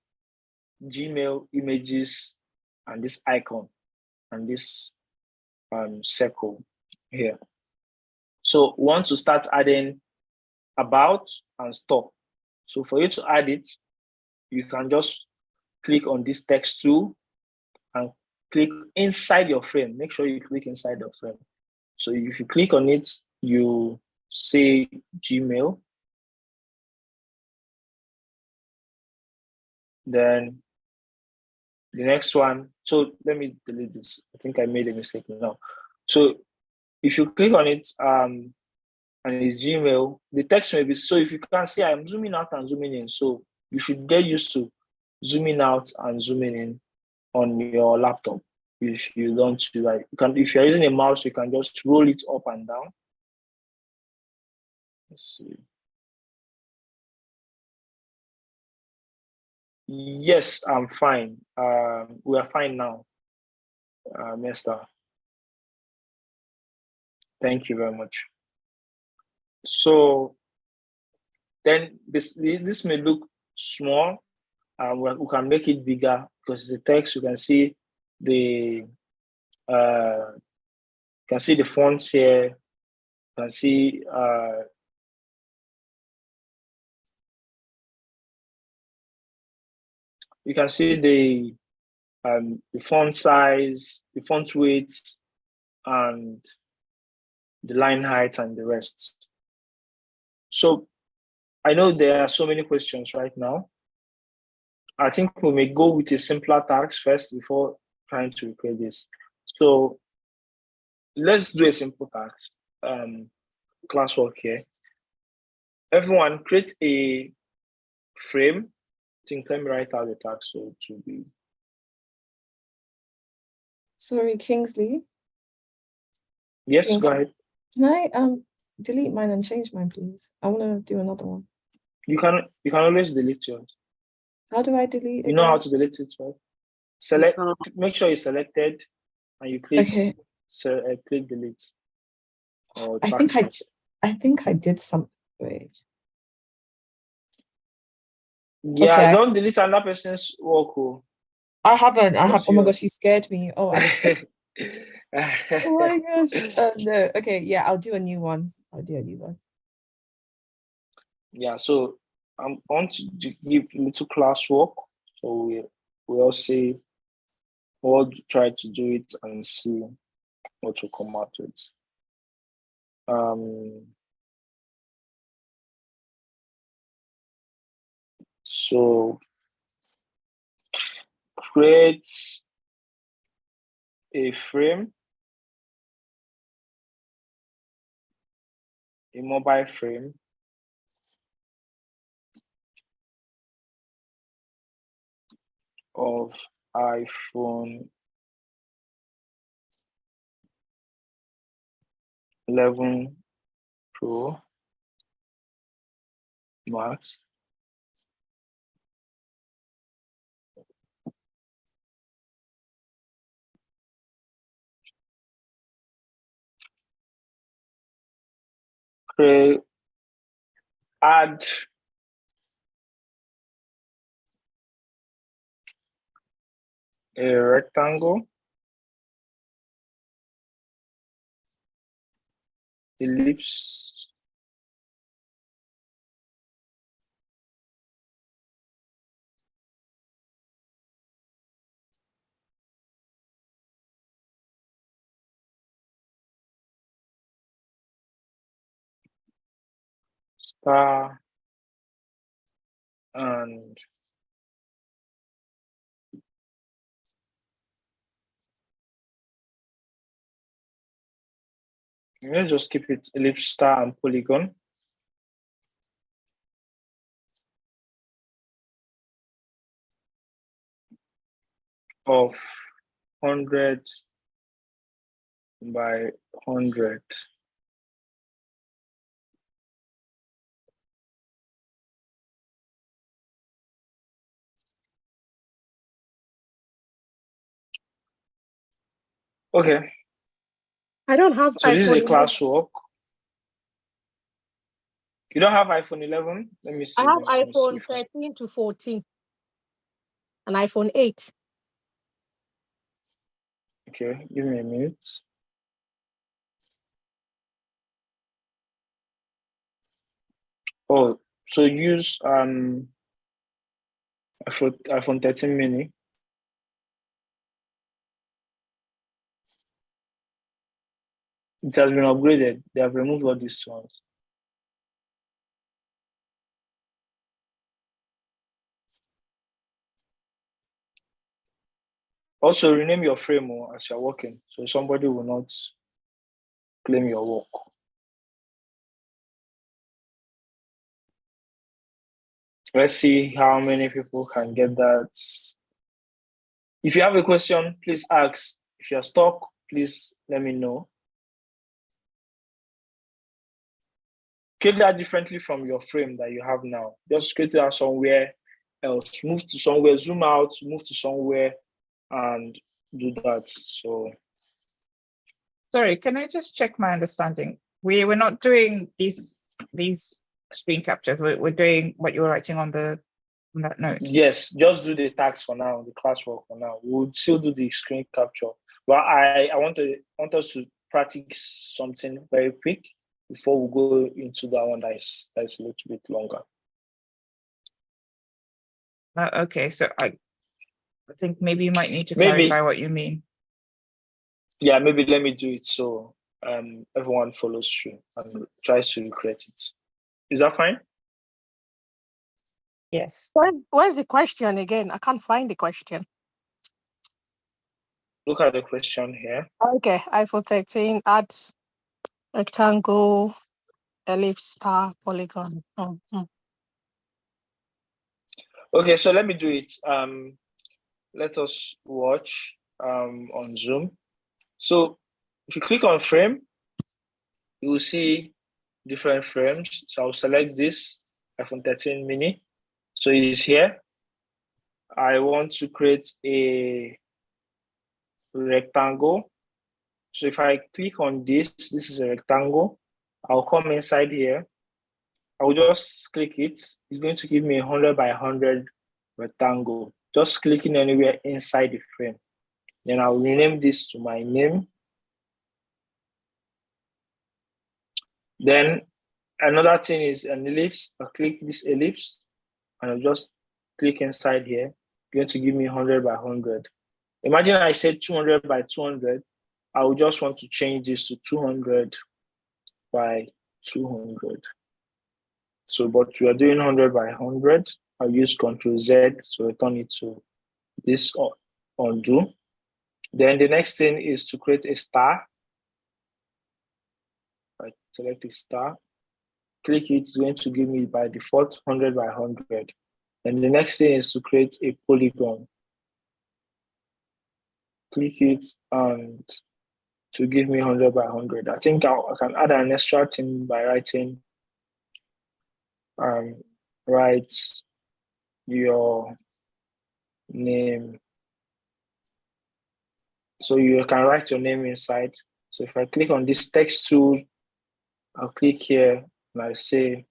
B: Gmail, images, and this icon, and this circle here. So we want to start adding about and store. So for you to add it, you can just click on this text tool and click inside your frame. Make sure you click inside the frame. So if you click on it, you say Gmail. Then the next one, so let me delete this. I think I made a mistake now. So if you click on it and it's Gmail, the text may be, so if you can see, I'm zooming out and zooming in. So you should get used to zooming out and zooming in on your laptop. If you don't do that, you can, if you're using a mouse, you can just roll it up and down. Let's see. Yes, I'm fine. We are fine now, Mister. Thank you very much. So then this may look small. We can make it bigger because it's a text. You can see the fonts here. You can see the font size, the font weight, and the line height and the rest. So I know there are so many questions right now. I think we may go with a simpler task first before trying to recreate this. So let's do a simple task, classwork here. Everyone create a frame. I think let me write out the task so it will be.
A: Sorry, Kingsley.
B: Yes, Kingsley, go ahead.
A: Can I delete mine and change mine, please? I want to do another one.
B: You can always delete yours.
A: How do I delete it?
B: You know how to delete it, right? Select, make sure it's selected and you click,
A: okay.
B: So click delete.
A: I think I did something. Wait.
B: Yeah, okay, don't delete another person's work.
A: I haven't. Oh my gosh, you scared me. Oh, oh my gosh. No. Okay, yeah, I'll do a new one.
B: Yeah, so I'm going to give little classwork. So we'll see. We'll try to do it and see what will come out with. So create a frame. a mobile frame of iPhone 11 Pro Max. Add a rectangle, ellipse, star, and let's just keep it ellipse, star, and polygon. Of 100 by 100. Okay.
E: I don't have
B: so
E: iPhone.
B: This is a classwork. You don't have iPhone 11? Let me see.
E: I have iPhone 13 to 14 and iPhone 8.
B: Okay, give me a minute. Oh, so use iPhone 13 mini. It has been upgraded. They have removed all these ones. Also, rename your frame as you're working, so somebody will not claim your work. Let's see how many people can get that. If you have a question, please ask. If you're stuck, please let me know. Create that differently from your frame that you have now. Just create that somewhere else. Move to somewhere, zoom out, move to somewhere, and do that. So,
C: sorry, can I just check my understanding? We're not doing these screen captures. We're doing what you were writing on that note.
B: Yes, just do the task for now, the classwork for now. We'll still do the screen capture. But I want us to practice something very quick before we go into that one that is a little bit longer.
C: Okay, so I think maybe you might need to clarify what you mean.
B: Yeah, maybe let me do it so everyone follows through and tries to recreate it. Is that fine?
C: Yes.
E: Where's the question again? I can't find the question.
B: Look at the question here.
E: Okay, iPhone 13, add rectangle, ellipse, star, polygon.
B: Okay, so let me do it. Let us watch on Zoom. So if you click on frame, you will see different frames. So I'll select this iPhone 13 mini. So it's here. I want to create a rectangle. So if I click on this is a rectangle. I'll come inside here. I will just click it. It's going to give me 100 by 100 rectangle. Just clicking anywhere inside the frame. Then I'll rename this to my name. Then another thing is an ellipse. I'll click this ellipse and I'll just click inside here. It's going to give me 100 by 100. Imagine I said 200 by 200. I would just want to change this to 200 by 200. So, but we are doing 100 by 100. I'll use Ctrl Z to return it to this undo. Then the next thing is to create a star. I select a star. click it, it's going to give me by default 100 by 100. And the next thing is to create a polygon. Click it and to give me 100 by 100. I think I can add an extra thing by writing write your name. So you can write your name inside. So if I click on this text tool, I'll click here and I say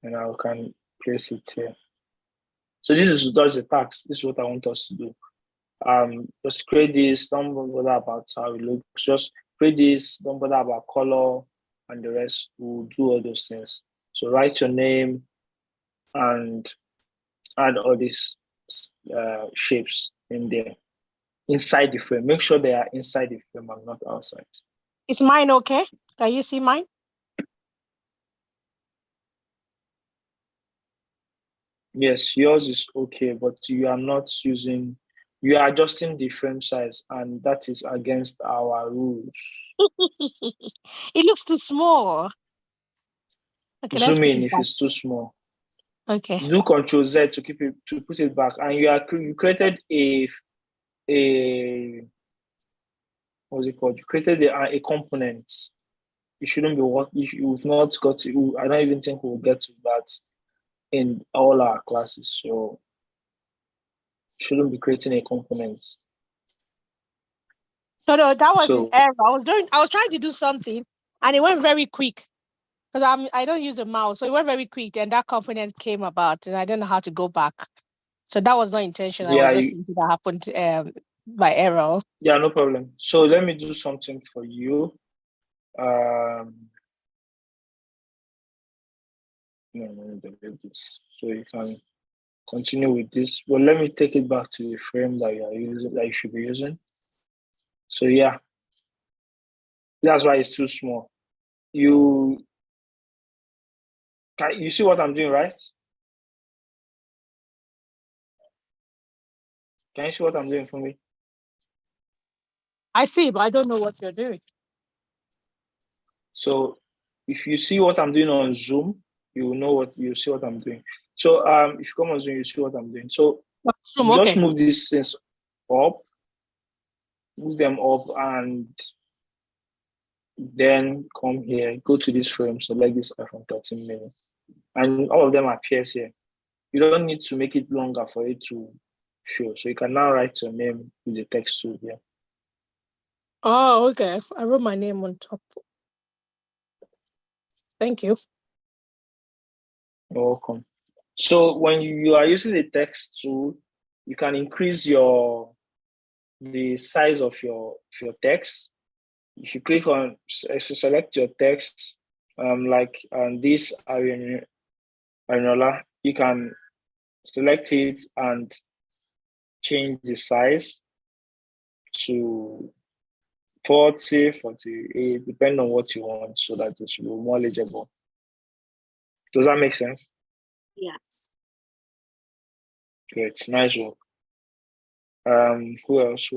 B: and I can place it here. So this is just the task. This is what I want us to do. Just create this, don't bother about how it looks, just create this, don't bother about color and the rest. We'll do all those things. So write your name and add all these shapes in there inside the frame. Make sure they are inside the frame and not outside.
E: Is mine okay? Can you see mine?
B: Yes, yours is okay, but you are not using, you are adjusting the frame size, and that is against our rules.
E: It looks too small. Okay,
B: Zoom in if it's too small.
E: Okay.
B: Do Control Z to keep it, to put it back, and you created a what's it called? You created a component. You shouldn't be what you've not got to. I don't even think we'll get to that in all our classes. So you shouldn't be creating a component.
E: So no, that was an error. I was trying to do something and it went very quick. Because I don't use a mouse. So it went very quick. Then that component came about and I don't know how to go back. So that was not intentional.
B: Yeah,
E: I was just thinking that happened by error.
B: Yeah, no problem. So let me do something for you. So you can continue with this. But let me take it back to the frame that you are using, that you should be using. So yeah, that's why it's too small. You see what I'm doing, right? Can you see what I'm doing for me?
E: I see, but I don't know what you're doing.
B: So if you see what I'm doing on Zoom, you see what I'm doing. So if you come on Zoom, you see what I'm doing. So just move these things up, move them up, and then come here, go to this frame, select this iPhone 13 mini, and all of them appears here. You don't need to make it longer for it to show. So you can now write your name with the text tool here.
E: Oh, okay. I wrote my name on top. Thank you.
B: You're welcome. So when you are using the text tool, you can increase the size of your text. If you click on, if you select your text, like this Arinola, you can select it and change the size to 40, 48, depending on what you want, so that it should be more legible. Does that make sense?
F: Yes.
B: Great, nice work. Who else?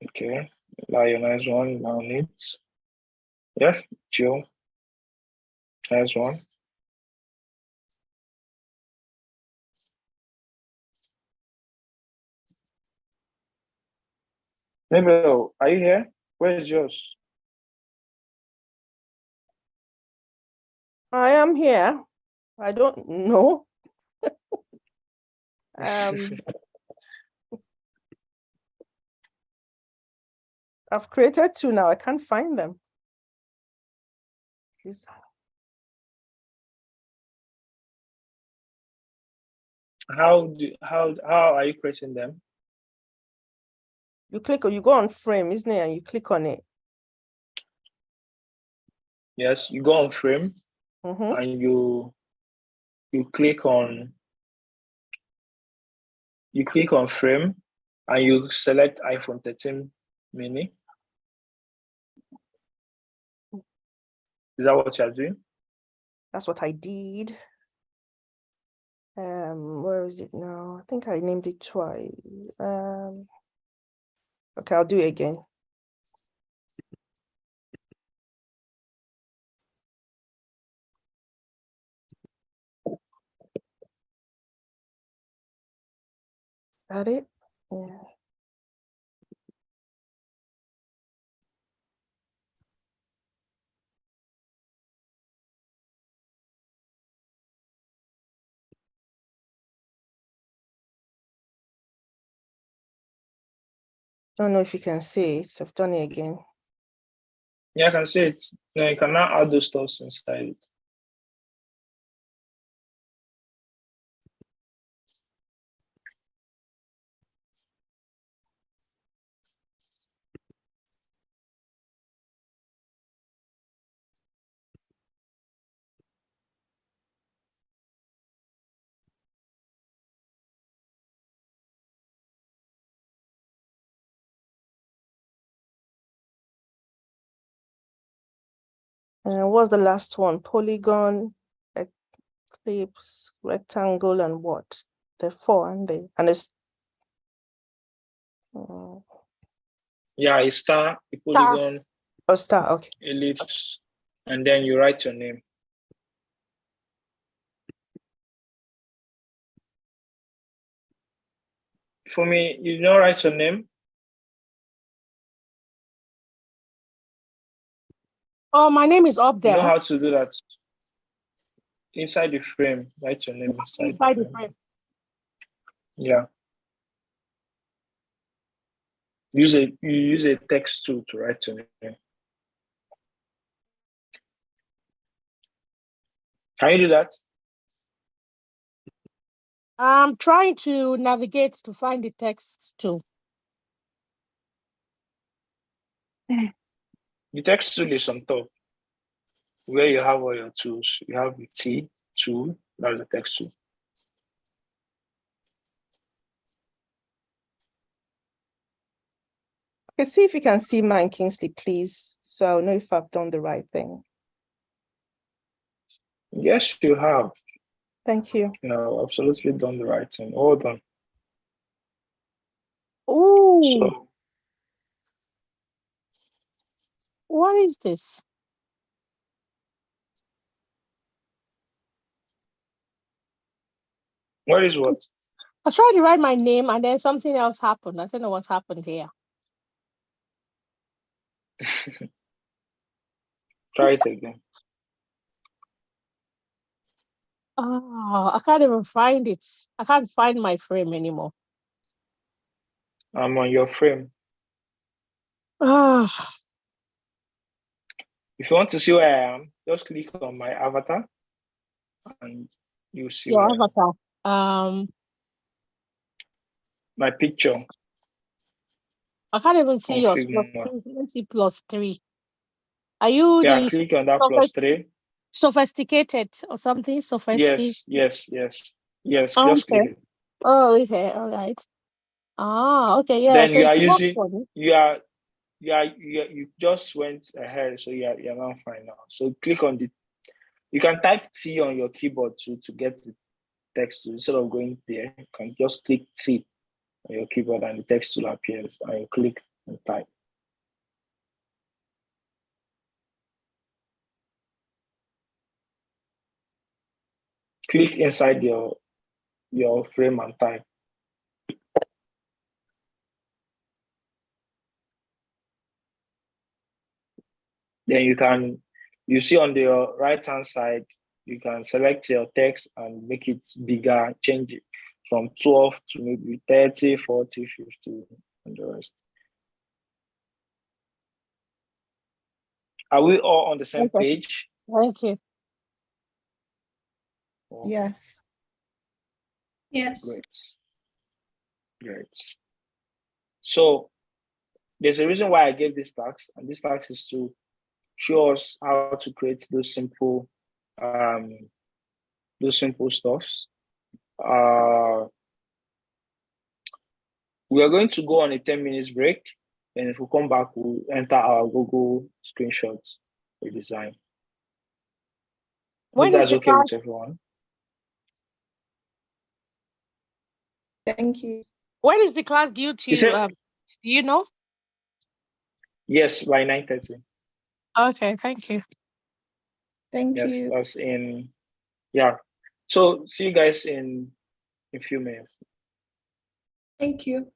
B: Okay, nice one, now needs. Yeah, Jill. Nice one. Mabel, are you here? Where's yours?
D: I am here. I don't know. I've created two now. I can't find them. Please.
B: How are you creating them?
D: You go on frame, isn't it? And you click on it.
B: Yes, you go on frame and you click on frame and you select iPhone 13 mini. Is that what you're doing?
D: That's what I did. Where is it now? I think I named it twice. Okay, I'll do it again. Got it? Yeah. Don't know if you can see it. I've done it again.
B: Yeah, I can see it. Now you can now add those stuff inside it.
D: What's the last one? Polygon, ellipse, rectangle, and what? The four, and it's
B: yeah, a star, a polygon,
D: a star, okay.
B: Ellipse, and then you write your name. For me, you don't write your name.
E: Oh, my name is up there.
B: You know how to do that. Inside the frame, write your name inside the frame. Yeah. You use a text tool to write your name. Can you do that?
E: I'm trying to navigate to find the text tool.
B: The text tool is on top, where you have all your tools. You have the T tool, that's the text tool.
D: Okay, see if you can see mine, Kingsley, please. So I'll know if I've done the right thing.
B: Yes, you have.
D: Thank you.
B: No, absolutely done the right thing. All done.
E: Oh,
B: so
E: what is this?
B: what is what?
E: I tried to write my name and then something else happened. I don't know what's happened here.
B: Try it again.
E: Oh, I can't even find it. I can't find my frame anymore.
B: I'm on your frame.
E: Oh,
B: If you want to see where I am, just click on my avatar and you'll see
E: your avatar.
B: my picture.
E: I can't even see
B: on
E: yours.
B: Figma.
E: Let's see +3. Are you
B: Yeah,
E: the
B: click on that +3.
E: sophisticated or something? Sophisticated.
B: Yes. Just
E: Okay.
B: click it.
E: Oh, okay, all right. Ah, okay, yeah.
B: Then
E: So
B: you are
E: it's
B: using
E: funny.
B: you just went ahead, so you're now fine now. So click on you can type T on your keyboard to get the text tool. Instead of going there, you can just click T on your keyboard and the text tool appears and you click and type. Click inside your frame and type. Then you see on the right hand side, you can select your text and make it bigger, change it from 12 to maybe 30, 40, 50, and the rest. Are we all on the same page?
E: Thank you.
A: Yes.
F: Yes.
B: Great. So there's a reason why I gave this task, and this task is to show us how to create those simple stuffs. We are going to go on a 10 minutes break, and if we come back, we'll enter our Google screenshots for design. Hope that's okay with everyone.
A: Thank you.
E: When is the class due to? Do you know?
B: Yes, by 9:30.
E: Okay, thank you.
A: Thank
B: yes,
A: you.
B: That's in, yeah. So see you guys in a few minutes.
F: Thank you.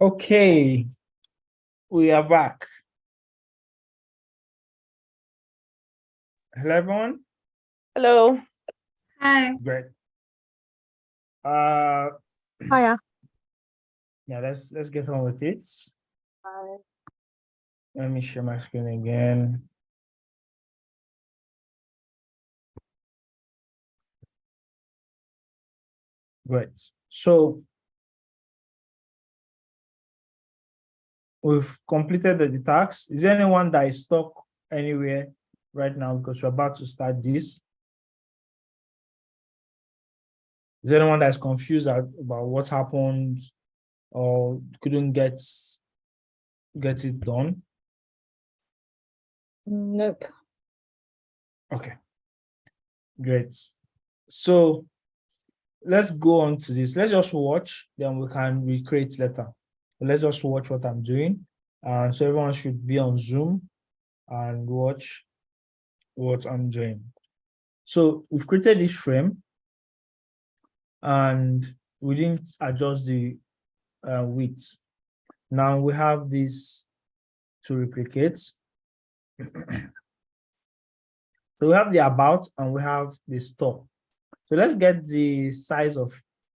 B: Okay, we are back. Hello, everyone.
D: Hello.
G: Hi.
B: Great.
E: Hiya.
B: Yeah, let's get on with it.
D: Hi.
B: Let me share my screen again. Great. So we've completed the tasks. Is there anyone that is stuck anywhere right now because we're about to start this? Is there anyone that's confused about what happened or couldn't get it done?
A: Nope.
B: Okay, great. So let's go on to this. Let's just watch, then we can recreate later. Let's just watch what I'm doing. And so everyone should be on Zoom and watch what I'm doing. So we've created this frame and we didn't adjust the width. Now we have this to replicate. So we have the about and we have the store. So let's get the size of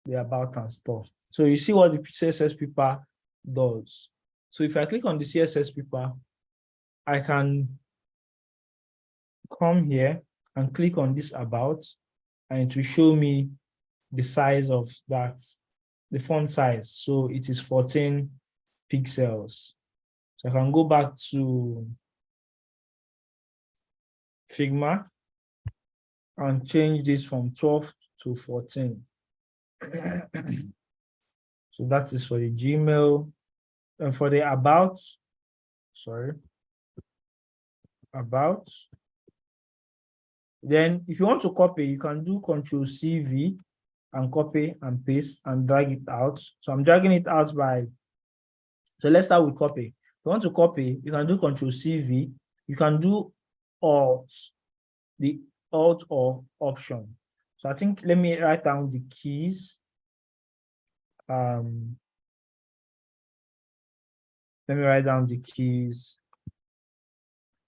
B: the about and store. So you see what the CSS paper does. So if I click on the CSS paper, I can come here and click on this about, and it will show me the size of that, the font size. So it is 14 pixels. So I can go back to Figma and change this from 12 to 14. So that is for the Gmail. And for the about, about. Then if you want to copy, you can do Ctrl+C+V and copy and paste and drag it out. So I'm dragging it out by, so let's start with copy. If you want to copy, you can do Ctrl+C+V. You can do Alt, the Alt or Option. So I think, let me write down the keys. Let me write down the keys.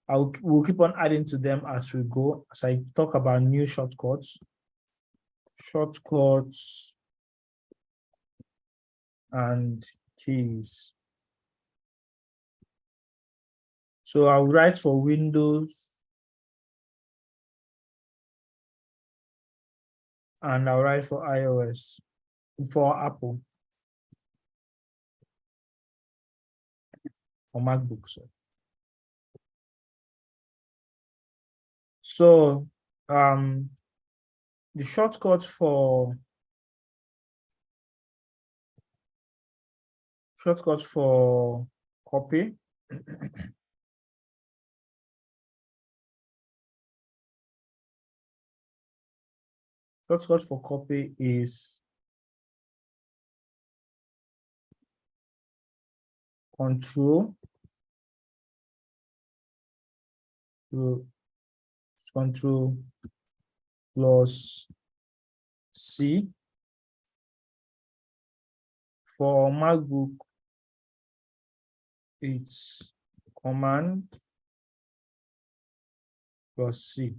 B: We'll keep on adding to them as we go, as I talk about new shortcuts. Shortcuts and keys. So I'll write for Windows and I'll write for iOS, for Apple or MacBook. So the shortcut for copy. Shortcut for copy is Control plus C. For MacBook, it's Command plus C.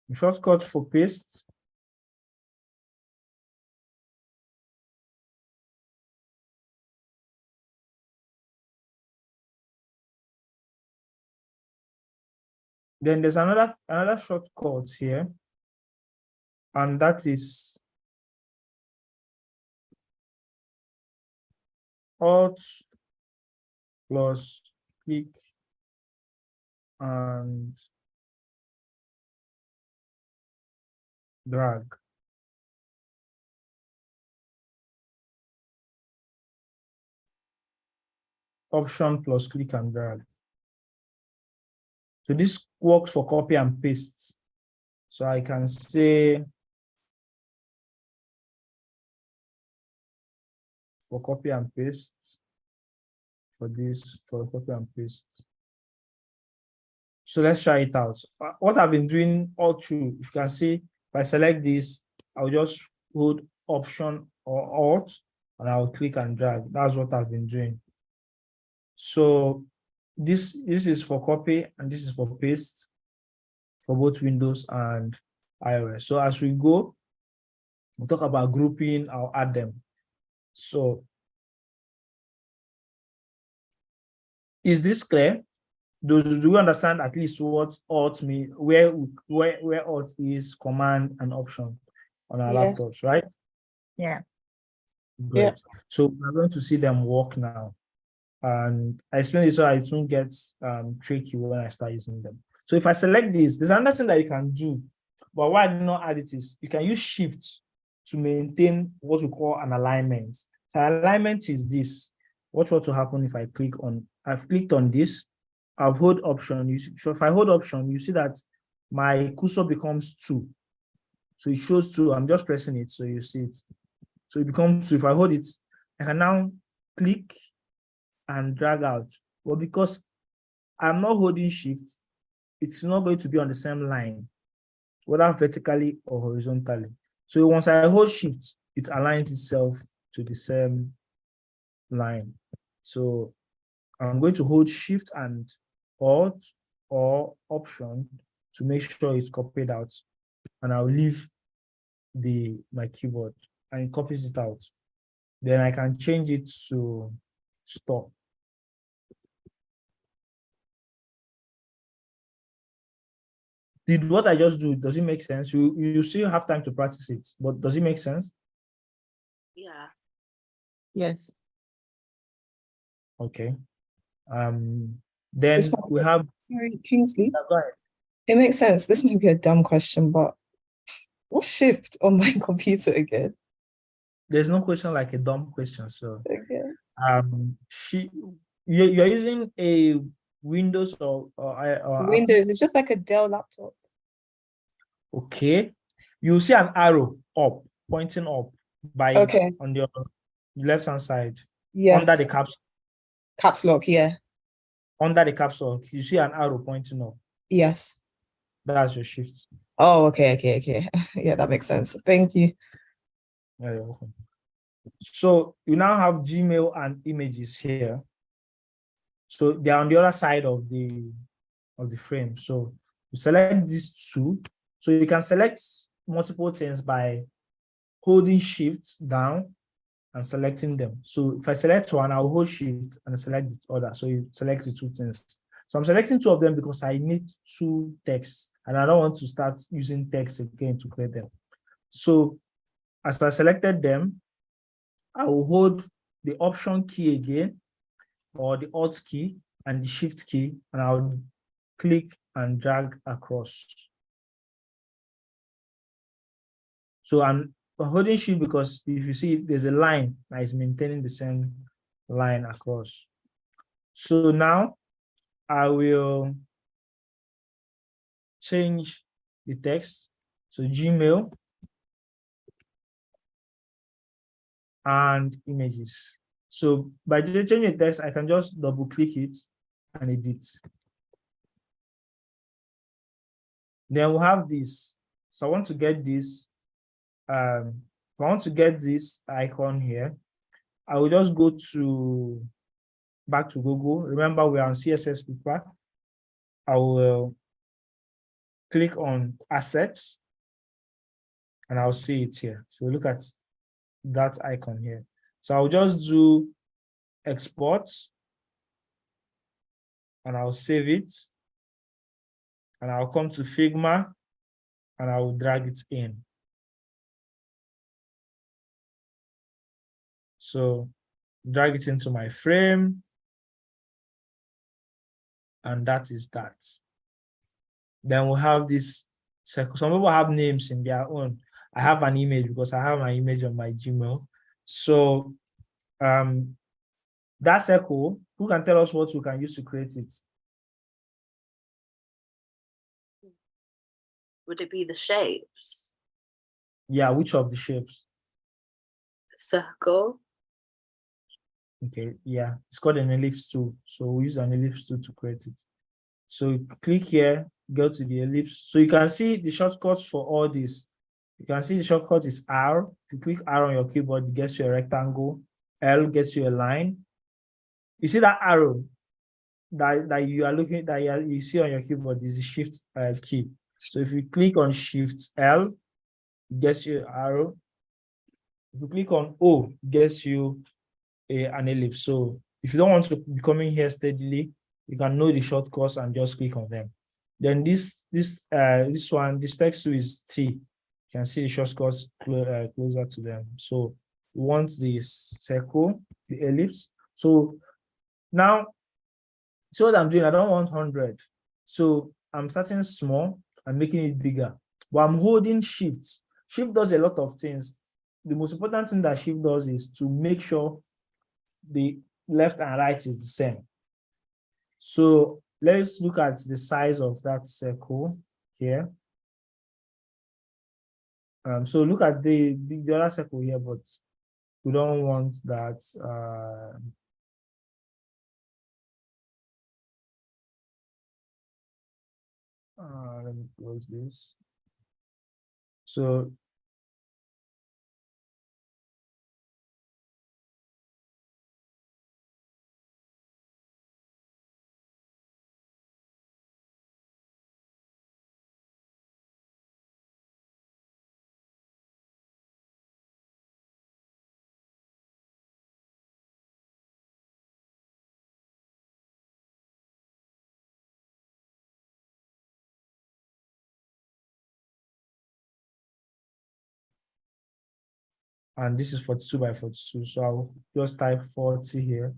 B: The shortcut for paste then there's another shortcut here, and that is Alt plus click and drag. Option plus click and drag. So this works for copy and paste. So I can say for copy and paste, for this, for copy and paste. So let's try it out. What I've been doing all through, if you can see, if I select this, I'll just
H: hold Option or Alt, and I'll click and drag. That's what I've been doing. So this is for copy and this is for paste for both Windows and iOS. So as we go, we'll talk about grouping. I'll add them. So is this clear? Do you understand at least what Alt means, where Alt is Command and Option on our laptops, right?
C: Yeah.
H: Great.
A: Yeah.
H: So we're going to see them work now. And I explained it so it won't get tricky when I start using them. So if I select this, there's another thing that you can do. But why I did not add it is you can use Shift to maintain what we call an alignment. So alignment is this. Watch what will happen if I click on, I've clicked on this, I've hold Option. So if I hold Option, you see that my cursor becomes 2. So it shows 2. I'm just pressing it so you see it. So it becomes 2. If I hold it, I can now click and drag out. Well, because I'm not holding Shift, it's not going to be on the same line, whether vertically or horizontally. So once I hold Shift, it aligns itself to the same line. So I'm going to hold Shift and Alt or Option to make sure it's copied out, and I'll leave my keyboard and it copies it out. Then I can change it to stop. Did what I just do, does it make sense? You still have time to practice it, but does it make sense?
F: Yeah.
C: Yes.
H: Okay. Then we have
A: Kingsley.
H: Go ahead.
A: It makes sense. This might be a dumb question, but what's Shift on my computer again?
H: There's no question like a dumb question. So
A: okay.
H: You're using a Windows or
A: Windows. It's just like a Dell laptop.
H: Okay. You see an arrow up, pointing up on your left hand side.
A: Yes.
H: Under the
A: caps lock, yeah.
H: Under the caps lock, you see an arrow pointing up.
A: Yes.
H: That's your Shift.
A: Oh, okay. Yeah, that makes sense. Thank you.
H: Yeah, you're welcome. So you now have Gmail and images here. So they're on the other side of the frame. So you select these 2. So you can select multiple things by holding Shift down and selecting them. So if I select one, I'll hold Shift and select the other. So you select the 2 things. So I'm selecting 2 of them because I need 2 texts and I don't want to start using text again to create them. So as I selected them, I will hold the Option key again, or the Alt key and the Shift key, and I'll click and drag across. So I'm holding Shift because if you see, there's a line that is maintaining the same line across. So now I will change the text. So Gmail and images. So by changing the text, I can just double click it and edit. Then we'll have this. So I want to get this. If I want to get this icon here, I will just go back to Google. Remember, we are on CSS Paper. I will click on Assets, and I'll see it here. So look at that icon here. So I'll just do Export, and I'll save it, and I'll come to Figma, and I will drag it in. So drag it into my frame, and that is that. Then we'll have this circle. Some people have names in their own. I have an image because I have my image on my Gmail. So that circle, who can tell us what we can use to create it?
F: Would it be the shapes?
H: Yeah, which of the shapes?
F: Circle.
H: Okay, yeah, it's called an ellipse tool. So we use an ellipse tool to create it. So click here, go to the ellipse. So you can see the shortcuts for all this. You can see the shortcut is R. If you click R on your keyboard, it gets you a rectangle. L gets you a line. You see that arrow that you are looking that you see on your keyboard is the Shift key. So if you click on Shift L, it gets you an arrow. If you click on O, it gets you an ellipse. So if you don't want to be coming here steadily, you can know the shortcuts and just click on them. Then this text two is T. You can see the shortcuts closer to them. So we want this circle, the ellipse. So now, see what I'm doing? I don't want 100. So I'm starting small and making it bigger. But I'm holding Shift. Shift does a lot of things. The most important thing that Shift does is to make sure the left and right is the same. So let's look at the size of that circle here. So look at the other circle here, but we don't want that. Let me close this. So and this is 42 by 42. So I'll just type 40 here.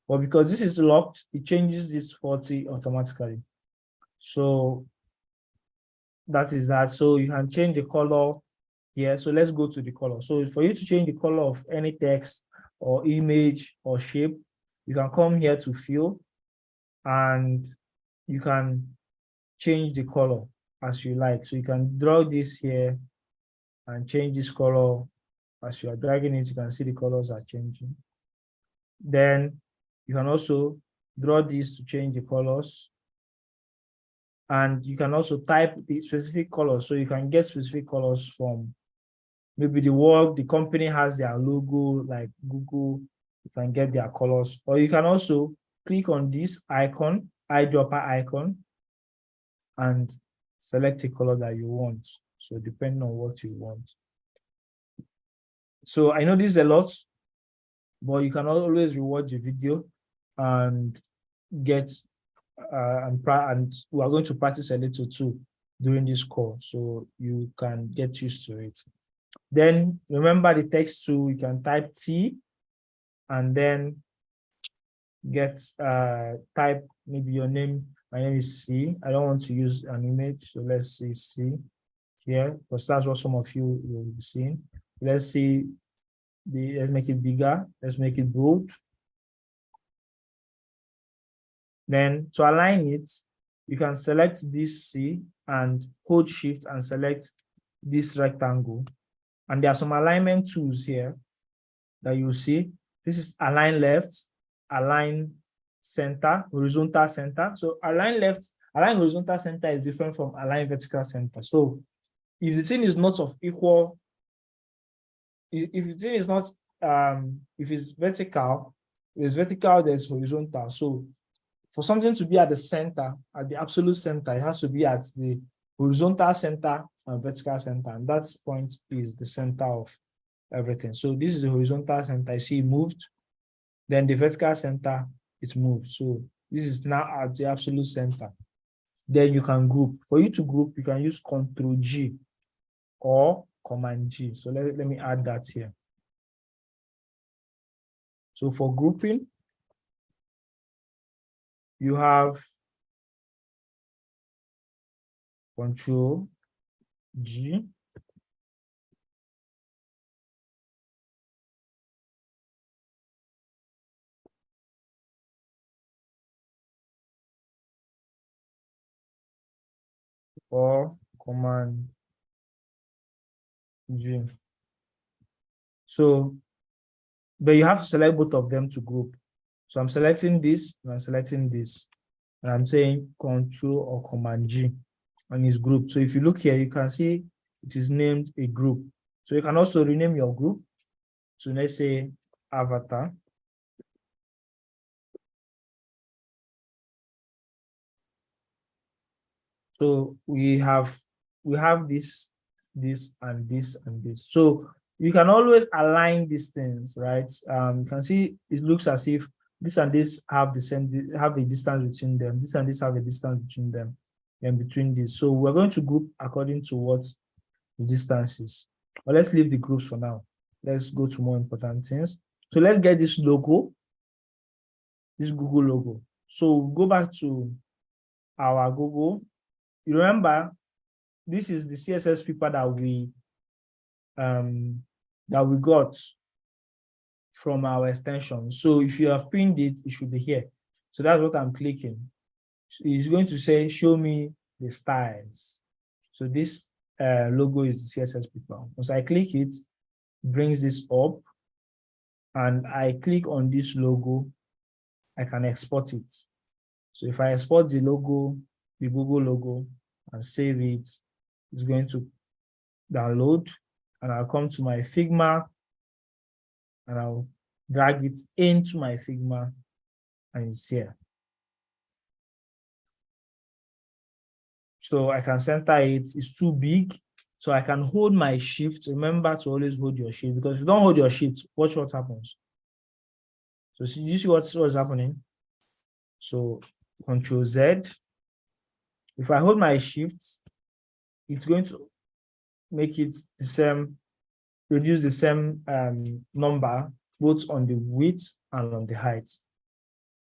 H: But because this is locked, it changes this 40 automatically. So that is that. So you can change the color here. So let's go to the color. So for you to change the color of any text or image or shape, you can come here to fill and you can change the color as you like. So you can draw this here and change this color. As you are dragging it, you can see the colors are changing. Then you can also draw this to change the colors. And you can also type the specific colors. So you can get specific colors from maybe the company has their logo, like Google, you can get their colors. Or you can also click on this icon, eyedropper icon, and select a color that you want. So depending on what you want. So I know this is a lot, but you can always rewatch the video and get and we are going to practice a little too during this course, so you can get used to it. Then remember the text tool, you can type T and then get type maybe your name. My name is C. I don't want to use an image, so let's see C here, because that's what some of you will be seeing. Let's see let's make it bigger, let's make it bold. Then to align it, you can select this C and hold Shift and select this rectangle. And there are some alignment tools here that you see. This is align left, align center, horizontal center. So align left, align horizontal center is different from align vertical center. So if the thing is not of equal, if the thing is not, if it's vertical, there's horizontal. So for something to be at the center, at the absolute center, it has to be at the horizontal center and vertical center. And that point is the center of everything. So this is the horizontal center. I see it moved. Then the vertical center, it's moved. So this is now at the absolute center. Then you can group. For you to group, you can use Ctrl G or Command G. So let me add that here. So for grouping, you have Ctrl G. Or Command G. So, but you have to select both of them to group. So I'm selecting this and I'm selecting this. And I'm saying Control or Command G and it's grouped. So if you look here, you can see it is named a group. So you can also rename your group to, let's say, avatar. So we have this, and this, and this. So you can always align these things, right? You can see it looks as if this and this have the same, have a distance between them. This and this have a distance between them, and between this. So we're going to group according to what the distance is. But let's leave the groups for now. Let's go to more important things. So let's get this logo, this Google logo. So go back to our Google. You remember, this is the CSS paper that we got from our extension. So if you have pinned it, it should be here. So that's what I'm clicking. So it's going to say, show me the styles. So this logo is the CSS paper. Once I click it, brings this up, and I click on this logo, I can export it. So if I export the logo, the Google logo, and save it, it's going to download, and I'll come to my Figma, and I'll drag it into my Figma, and it's here. So I can center it. It's too big, so I can hold my shift. Remember to always hold your shift, because if you don't hold your shift, watch what happens. So you see what's happening? So Control Z. If I hold my shift, it's going to make it the same, reduce the same number, both on the width and on the height.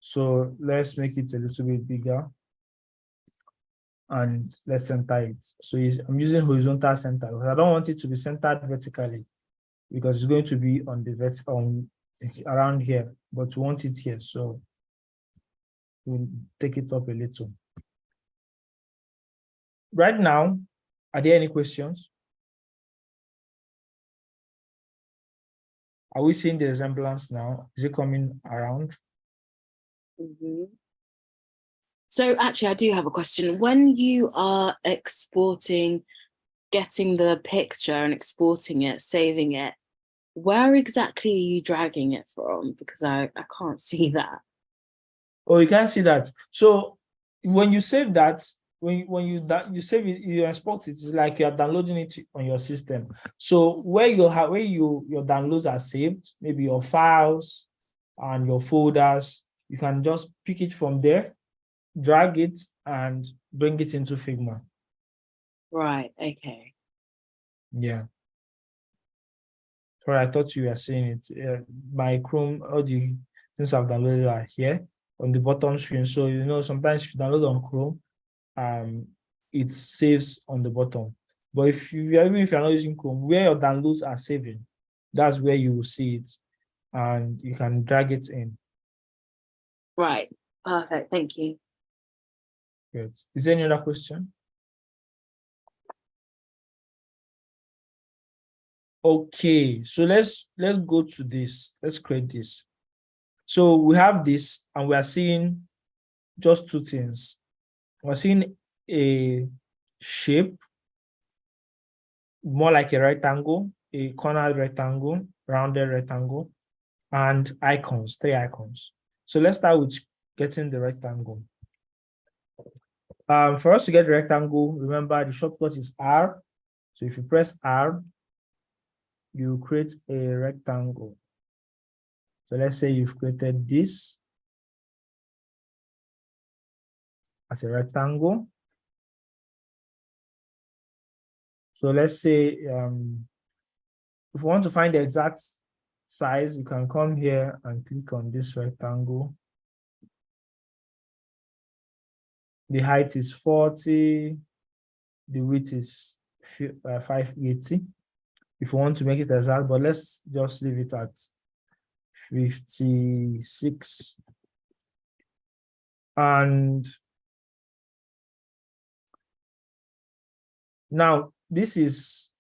H: So let's make it a little bit bigger, and let's center it. So I'm using horizontal center because I don't want it to be centered vertically, because it's going to be on the around here, but we want it here. So we'll take it up a little. Right now, are there any questions? Are we seeing the resemblance now? Is it coming around?
F: Mm-hmm. So actually, I do have a question. When you are exporting, getting the picture and exporting it, saving it, where exactly are you dragging it from? Because I can't see that.
H: Oh, you can't see that. So when you save that, when you save it, you export it, it's like you're downloading it on your system. So where your downloads are saved, maybe your files and your folders, you can just pick it from there, drag it, and bring it into Figma.
F: Right, okay.
H: Yeah. Sorry, I thought you were seeing it. My Chrome, all the things I've downloaded are here on the bottom screen. So, sometimes if you download on Chrome, it saves on the bottom. But even if you're not using Chrome, where your downloads are saving, that's where you will see it, and you can drag it in.
F: Right, perfect, thank you.
H: Good. Is there any other question? Okay, so let's go to this. Let's create this. So we have this, and we are seeing just two things. We're seeing a shape, more like a rectangle, a corner rectangle, rounded rectangle, and icons, 3 icons. So let's start with getting the rectangle. For us to get the rectangle, remember the shortcut is R. So if you press R, you create a rectangle. So let's say you've created this as a rectangle. So let's say if you want to find the exact size, you can come here and click on this rectangle. The height is 40, the width is 580. If you want to make it exact, but let's just leave it at 56. And now this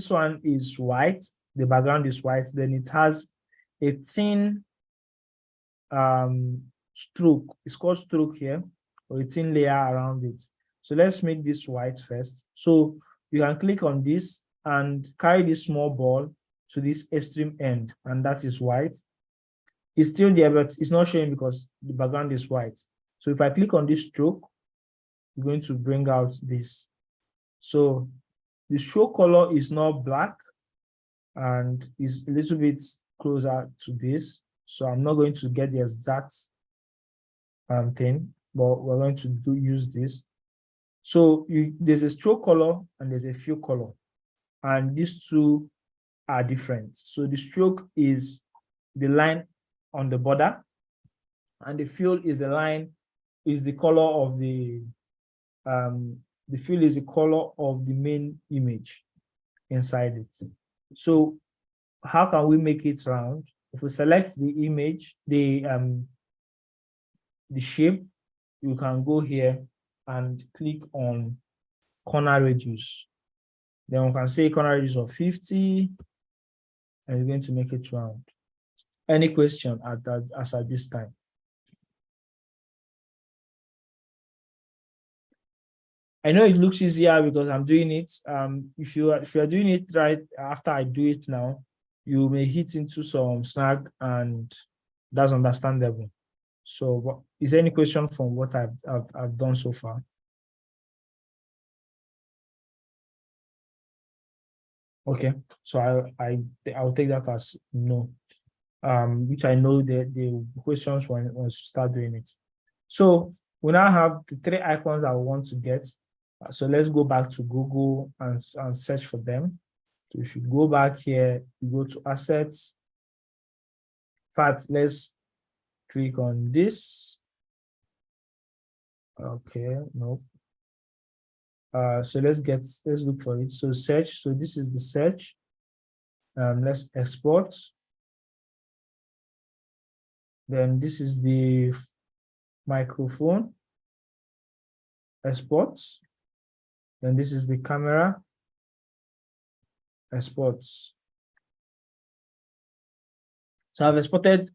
H: one is white, the background is white, then it has a thin stroke. It's called stroke here, or a thin layer around it. So let's make this white first. So you can click on this and carry this small ball to this extreme end, and that is white. It's still there, but it's not showing because the background is white. So if I click on this stroke, I'm going to bring out this. So the stroke color is not black and is a little bit closer to this. So I'm not going to get the exact thing, but we're going to use this. So there's a stroke color and there's a fill color, and these two are different. So the stroke is the line on the border, and the fill is the line, is the color of the fill is the color of the main image inside it. So how can we make it round? If we select the image, the shape, you can go here and click on corner radius. Then we can say corner radius of 50, and we're going to make it round. Any question at this time? I know it looks easier because I'm doing it. If you are doing it right after I do it now, you may hit into some snag, and that's understandable. So, is there any question from what I've done so far? Okay, so I'll take that as no. Which I know the questions when you start doing it. So we now have the 3 icons that we want to get. So let's go back to Google and search for them. So if you go back here, you go to assets. In fact, let's click on this. Okay, no. So let's look for it. So search. So this is the search. Let's export. Then this is the microphone. Exports. Then this is the camera. Exports. So I've exported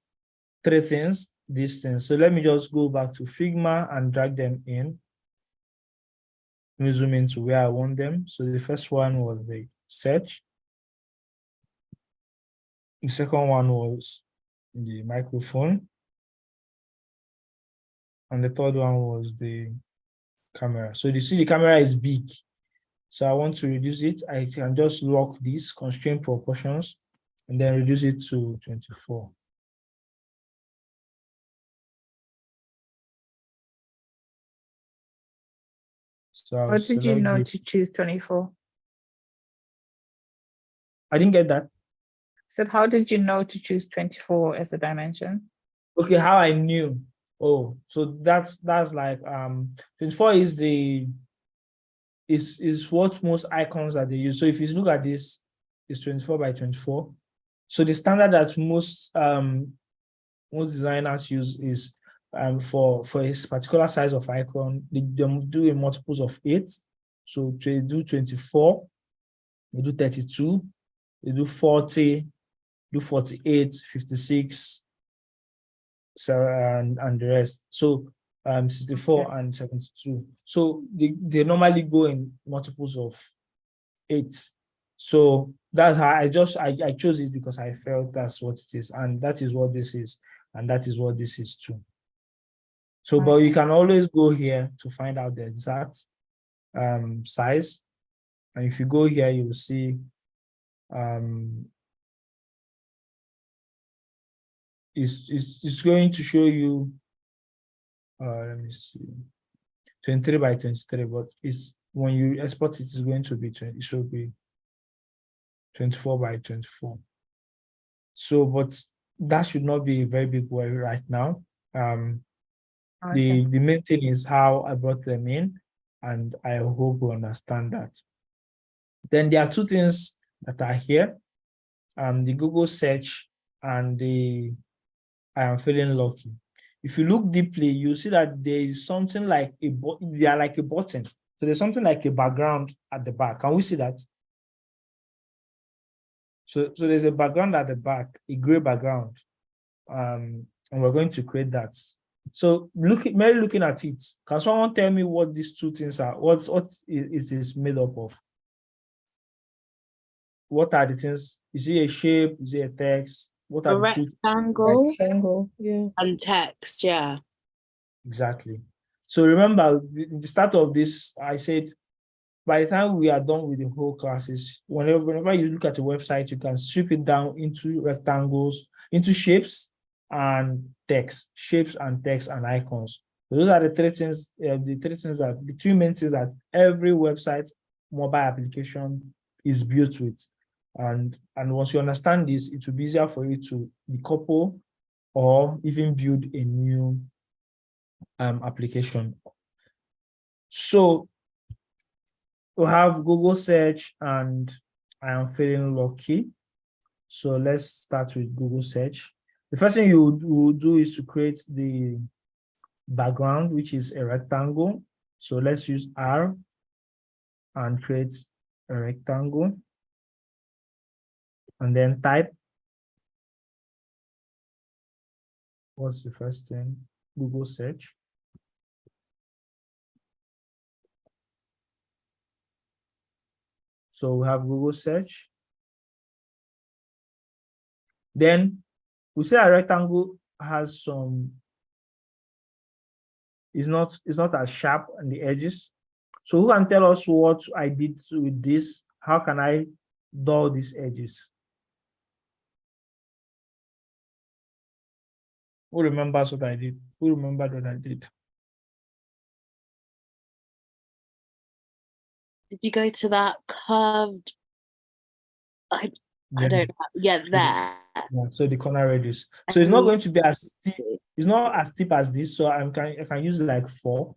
H: 3 things, these things. So let me just go back to Figma and drag them in. Let me zoom into where I want them. So the first one was the search. The second one was the microphone. And the third one was the camera. So you see the camera is big. So I want to reduce it. I can just lock this constraint proportions and then reduce it to 24. So
C: how did you know to choose 24?
H: I didn't get that.
C: So how did you know to choose 24 as the dimension?
H: Okay, how I knew. Oh, so that's like 24 is what most icons that they use. So if you look at this, it's 24 by 24. So the standard that most designers use is for a particular size of icon, they do a multiples of 8. So they do 24, they do 32, they do 40, do 48, 56, so and the rest. So 64 okay. And 72. So they normally go in multiples of 8. So that's how I chose it because I felt that's what it is, and that is what this is, and that is what this is too. So, but you can always go here to find out the exact size, and if you go here, you will see it's going to show you. Let me see, 23 by 23, but it's when you export it, it's going to be 20. It should be 24 by 24. So, but that should not be a very big worry right now. The main thing is how I brought them in, and I hope you understand that. Then there are 2 things that are here: the Google search and the I am feeling lucky. If you look deeply, you see that there is something like they are like a button. So there's something like a background at the back. Can we see that? So there's a background at the back, a gray background, and we're going to create that. So merely looking at it, can someone tell me what these 2 things are? What it is made up of? what are the things? Is it a shape? Is it a text? What are
F: A
H: the two?
F: rectangle
A: yeah.
F: and text, yeah.
H: Exactly. So remember, the start of this, I said, by the time we are done with the whole classes, whenever you look at the website, you can strip it down into rectangles, into shapes and text, shapes and text and icons. Those are the three things, the three main things that every website mobile application is built with. And once you understand this, it will be easier for you to decouple or even build a new application. So we have Google search and I am feeling lucky. So let's start with Google search. The first thing you will do is to create the background, which is a rectangle. So let's use R and create a rectangle. And then type. What's the first thing? Google search. So we have Google search. Then we say a rectangle has some, it's not as sharp on the edges. So who can tell us what I did with this? How can I dull these edges? Who remembers what I did? Who remembered what I did?
F: Did you go to that curved? I don't know. Yeah, there.
H: Yeah, so the corner radius. So it's not going to be as steep. It's not as steep as this. So I can use like 4.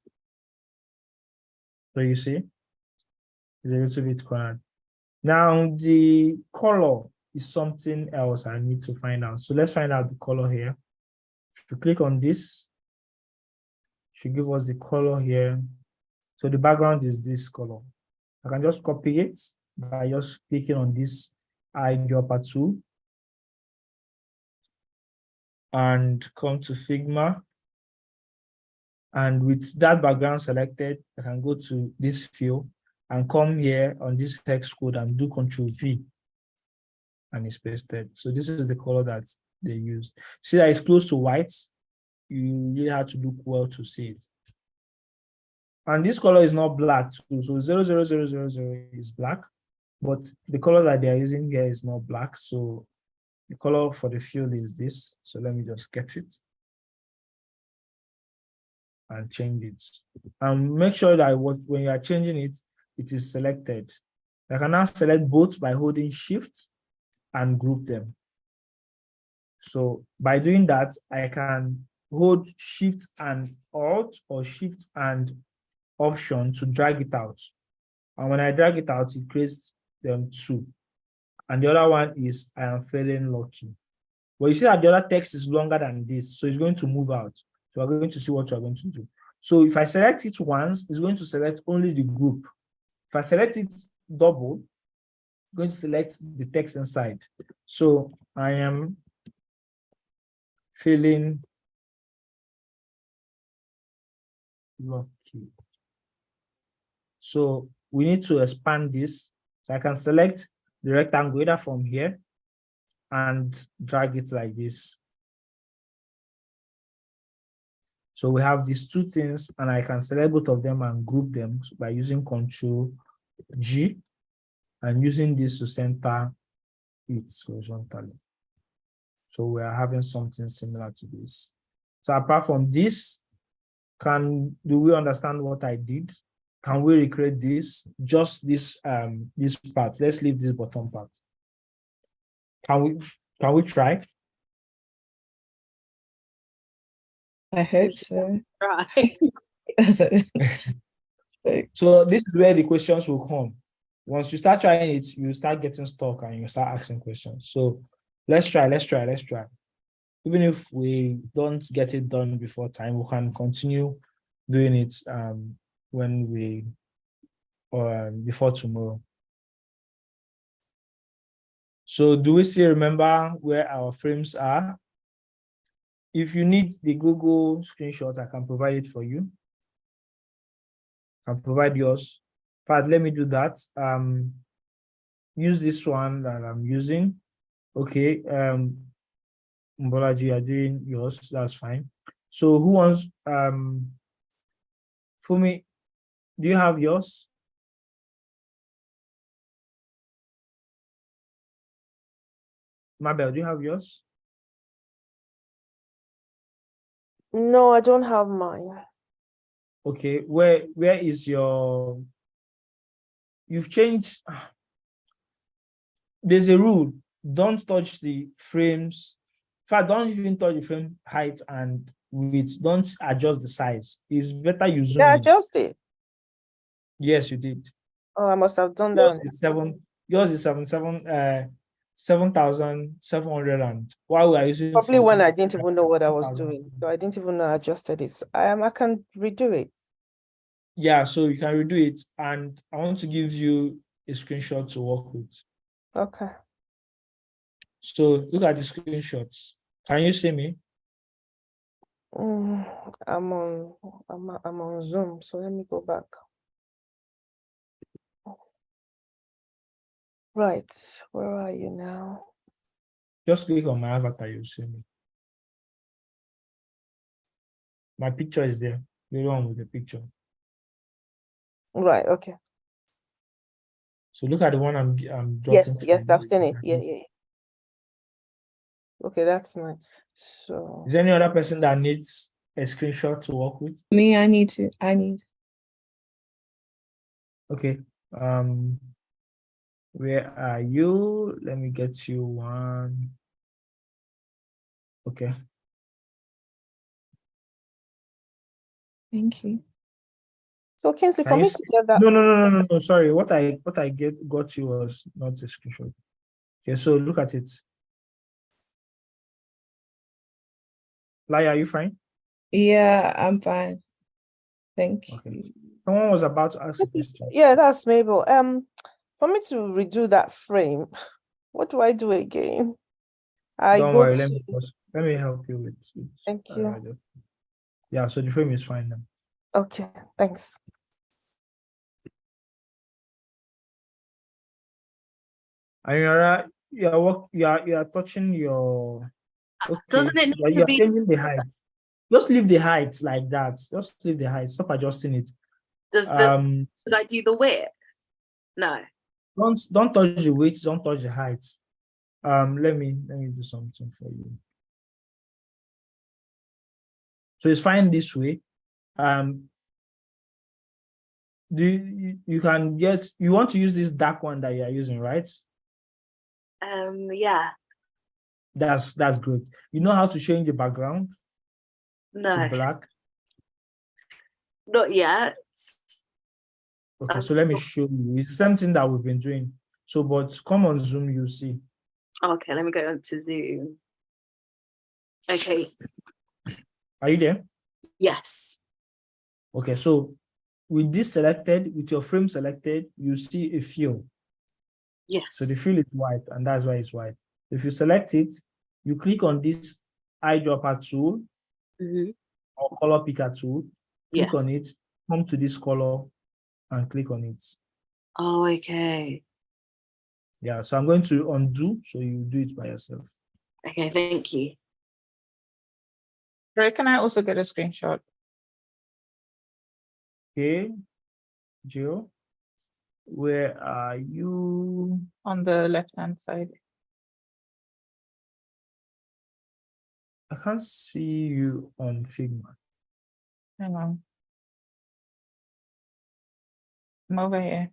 H: So you see, it's a little bit cornered. Now the color is something else I need to find out. So let's find out the color here. If you click on this, it should give us the color here. So the background is this color. I can just copy it by just clicking on this eyedropper tool and come to Figma. And with that background selected, I can go to this field and come here on this hex code and do Ctrl-V, and it's pasted. So this is the color that they use. See that it's close to white. You really have to look well to see it. And this color is not black too. So 00000 is black, but the color that they are using here is not black. So the color for the field is this. So let me just get it and change it. And make sure that when you are changing it, it is selected. I can now select both by holding Shift and group them. So by doing that, I can hold Shift and Alt or Shift and Option to drag it out. And when I drag it out, it creates them 2. And the other one is I am feeling lucky. But you see that the other text is longer than this, so it's going to move out. So we're going to see what we're going to do. So if I select it once, it's going to select only the group. If I select it double, I'm going to select the text inside. So I am feeling lucky. So we need to expand this. So I can select the rectangle either from here and drag it like this. So we have these 2 things, and I can select both of them and group them by using Ctrl-G and using this to center it horizontally. So we are having something similar to this. So apart from this, do we understand what I did? Can we recreate this? Just this this part. Let's leave this bottom part. Can we try?
A: I hope so.
F: Right.
H: So this is where the questions will come. Once you start trying it, you start getting stuck and you start asking questions. So let's try. Even if we don't get it done before time, we can continue doing it before tomorrow. So do we still remember where our frames are? If you need the Google screenshot, I can provide it for you. I can provide yours. But let me do that. use this one that I'm using. Okay. Mbolaji, you are doing yours. That's fine. So who wants Fumi, do you have yours? Mabel, do you have yours?
D: No, I don't have mine.
H: Okay, where is your, you've changed, there's a rule, don't touch the frames. In fact, don't even touch the frame height and width. Don't adjust the size. It's better you zoom
D: Yeah,
H: in.
D: adjust it.
H: Yes, you did.
D: Oh, I must have done
H: Yours
D: that.
H: is yours is 7,700, and while we are using
D: Probably when I
H: 14,
D: didn't even know what I was
H: 7,000.
D: doing. So I didn't even know I adjusted it. So I can redo it.
H: Yeah, so you can redo it, and I want to give you a screenshot to work with.
D: Okay.
H: So look at the screenshots. Can you see me?
D: I'm on Zoom, so let me go back. Right, where are you now?
H: Just click on my avatar, you'll see me. My picture is there. The one with the picture.
D: Right, okay.
H: So look at the one I'm dropping.
D: Yes, I've seen it. Yeah. Okay, that's mine. So
H: is there any other person that needs a screenshot to work with?
A: Me, I need.
H: Okay. Where are you? Let me get you one. Okay.
A: Thank you.
D: So Kingsley, for me to get that.
H: No. Sorry. What I got you was not a screenshot. Okay, so look at it. Laya, are you fine?
A: Yeah, I'm fine. Thank you.
H: Okay. Someone was about to ask a question.
D: Yeah, that's Mabel. For me to redo that frame, what do I do again?
H: Don't worry, let me help you with
D: thank you.
H: Yeah, so the frame is fine now.
D: Okay, thanks.
H: Ayara, you are touching your, okay.
F: Doesn't it need to
H: You're
F: be
H: changing the height. Just leave the height like that. Just leave the height. Stop adjusting it.
F: should I do the width? No.
H: Don't touch the width, don't touch the height. Let me do something for you. So it's fine this way. You can get, you want to use this dark one that you are using, right?
F: Yeah.
H: That's great. You know how to change the background?
F: No.
H: To black?
F: Not yet.
H: Okay, so let me show you. It's something that we've been doing. So, but come on Zoom, you see.
F: Okay, let me go on to Zoom. Okay.
H: Are you there?
F: Yes.
H: Okay, so with this selected, with your frame selected, you see a fill.
F: Yes.
H: So the fill is white, and that's why it's white. If you select it, you click on this eyedropper tool or color picker tool, click on it, come to this color and click on it.
F: Oh, okay.
H: Yeah, so I'm going to undo, so you do it by yourself.
F: Okay, thank you.
C: Sorry, can I also get a screenshot?
H: Okay, Joe, where are you?
C: On the left-hand side.
H: I can't see you on Figma.
C: Hang on. I'm over here.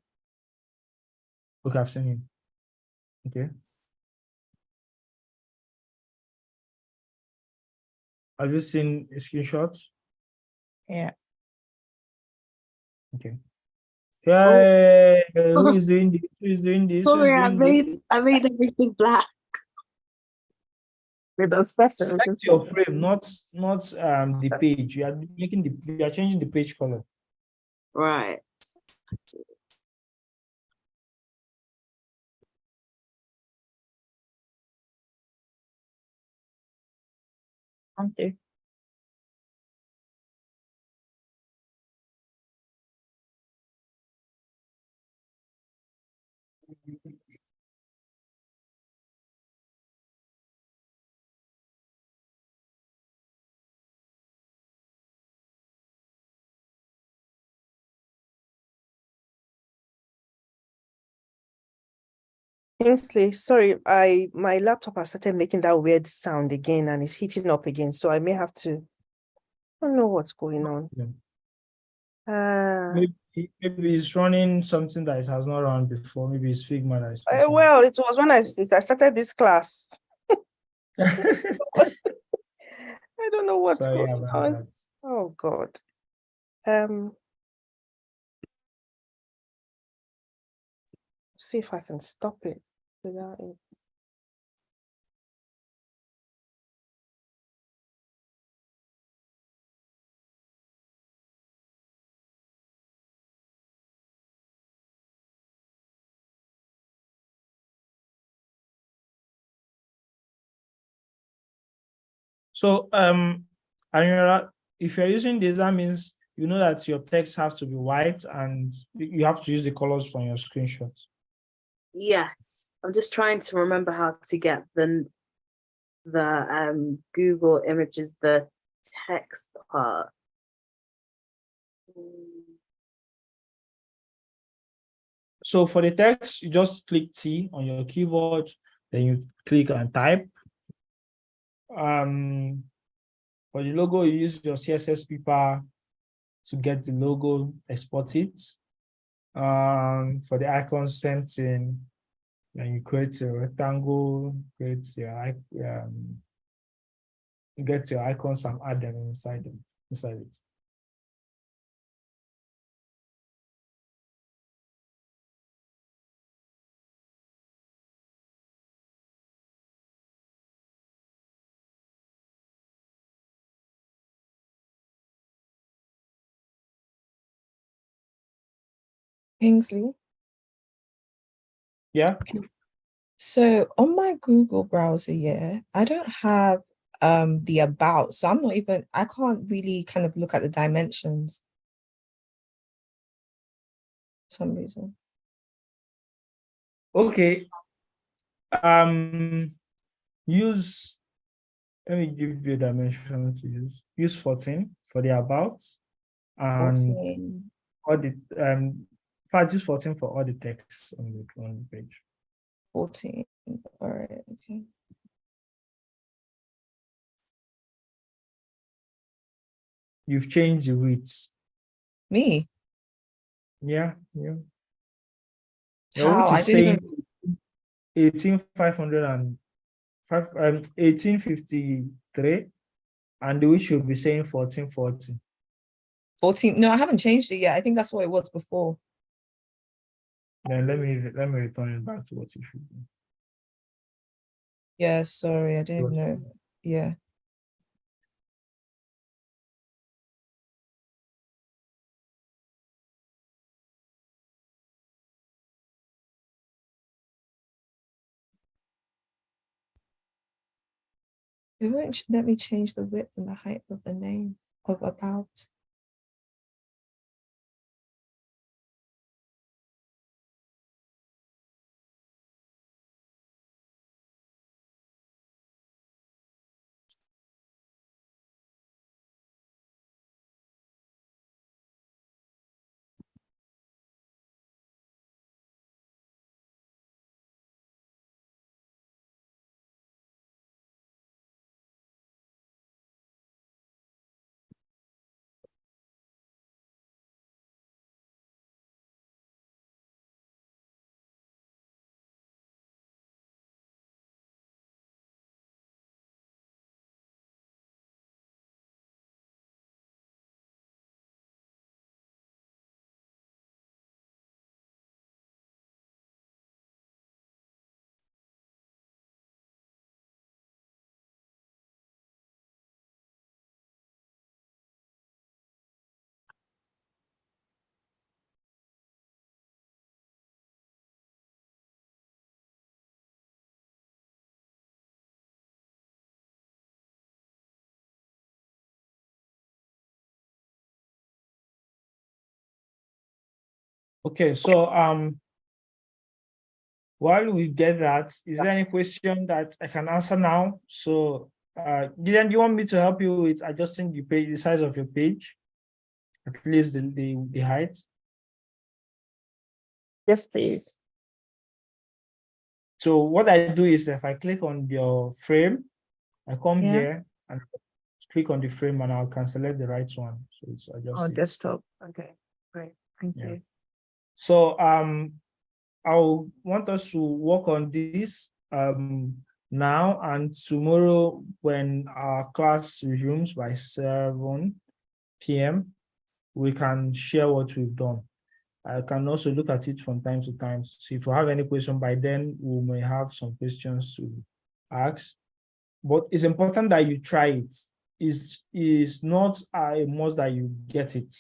H: Okay, I've seen you. Okay. Have you seen a screenshot?
C: Yeah.
H: Okay. Yeah. Who is doing this? Who is doing this?
F: Sorry,
H: Who is doing this?
F: I made everything black.
C: With the special.
H: Select your frame, not the page. You are changing the page color.
F: Right.
C: Thank you.
D: Kingsley, sorry, my laptop has started making that weird sound again and it's heating up again. So I may have to, I don't know what's going on.
H: Maybe it's running something that it has not run before. Maybe it's Figma that is
D: well, it was when I started this class. I don't know what's
H: Sorry
D: going
H: about
D: on.
H: that.
D: Oh God. See if I can stop it without it.
H: So, Anura, if you're using this, that means you know that your text has to be white and you have to use the colors from your screenshots.
F: Yes, I'm just trying to remember how to get the Google Images, the text part.
H: So for the text, you just click T on your keyboard, then you click and type. For the logo, you use your CSS paper to get the logo, export it. For the icon, same thing. Then you create a rectangle, create your you get your icons and add them inside it.
A: Kingsley.
H: Yeah.
A: So on my Google browser, yeah, I don't have the about, so I can't really kind of look at the dimensions for some reason.
H: Okay. Let me give you a dimension to use. Use 14 for the about, and
A: 14.
H: all the in fact use 14 for all the text on the page.
A: 14. All right, okay.
H: You've changed the width.
A: Me?
H: Yeah.
A: How? I didn't even
H: 1853, and the width should be saying 1440.
A: 14. No, I haven't changed it yet. I think that's what it was before.
H: Then let me return it back to what you should do.
A: Yeah, sorry, I didn't know. Yeah. It won't let me change the width and the height of the name of about.
H: Okay, so while we get that, is there any question that I can answer now? So Gideon, do you want me to help you with adjusting the size of your page? At least the height?
C: Yes, please.
H: So what I do is if I click on your frame, I come here and click on the frame and I can select the right one. So it's adjusted.
C: Desktop. Okay, great. Thank you.
H: So I'll want us to work on this now, and tomorrow when our class resumes by 7 p.m., we can share what we've done. I can also look at it from time to time. So if you have any question by then, we may have some questions to ask. But it's important that you try it. It's not a must that you get it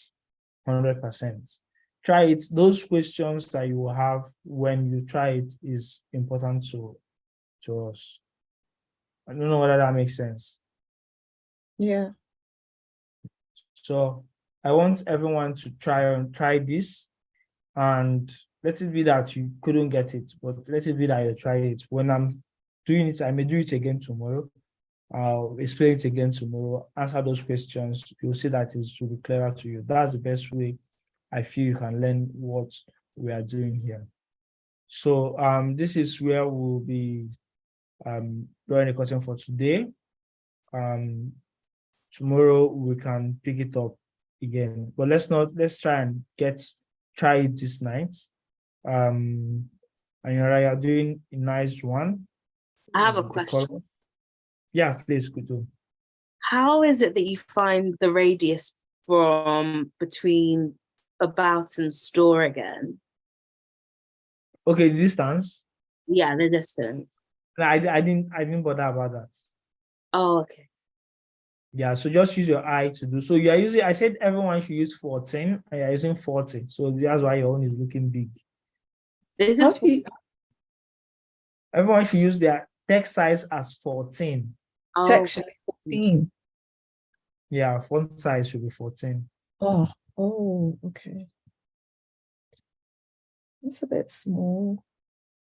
H: 100%. Try it. Those questions that you will have when you try it is important to us. I don't know whether that makes sense.
A: Yeah.
H: So I want everyone to try this, and let it be that you couldn't get it, but let it be that you try it. When I'm doing it, I may do it again tomorrow. I'll explain it again tomorrow, answer those questions. You'll see that it will be clearer to you. That's the best way I feel you can learn what we are doing here. So this is where we'll be drawing a curtain for today. Tomorrow we can pick it up again, but let's try and try it this night. And you're doing a nice one.
F: I have a question.
H: Yeah, please, Kutu.
F: How is it that you find the radius from between about and store again?
H: Okay, the distance.
F: Yeah, the distance.
H: I didn't bother about that.
F: Oh, okay.
H: Yeah, so just use your eye to do. So you are using, I said everyone should use 14, and you're using 40. So that's why your own is looking big.
F: This is
H: everyone should use their text size as 14.
A: Oh, text should be 14.
H: Yeah, font size should be 14.
A: Oh, okay. It's a bit small.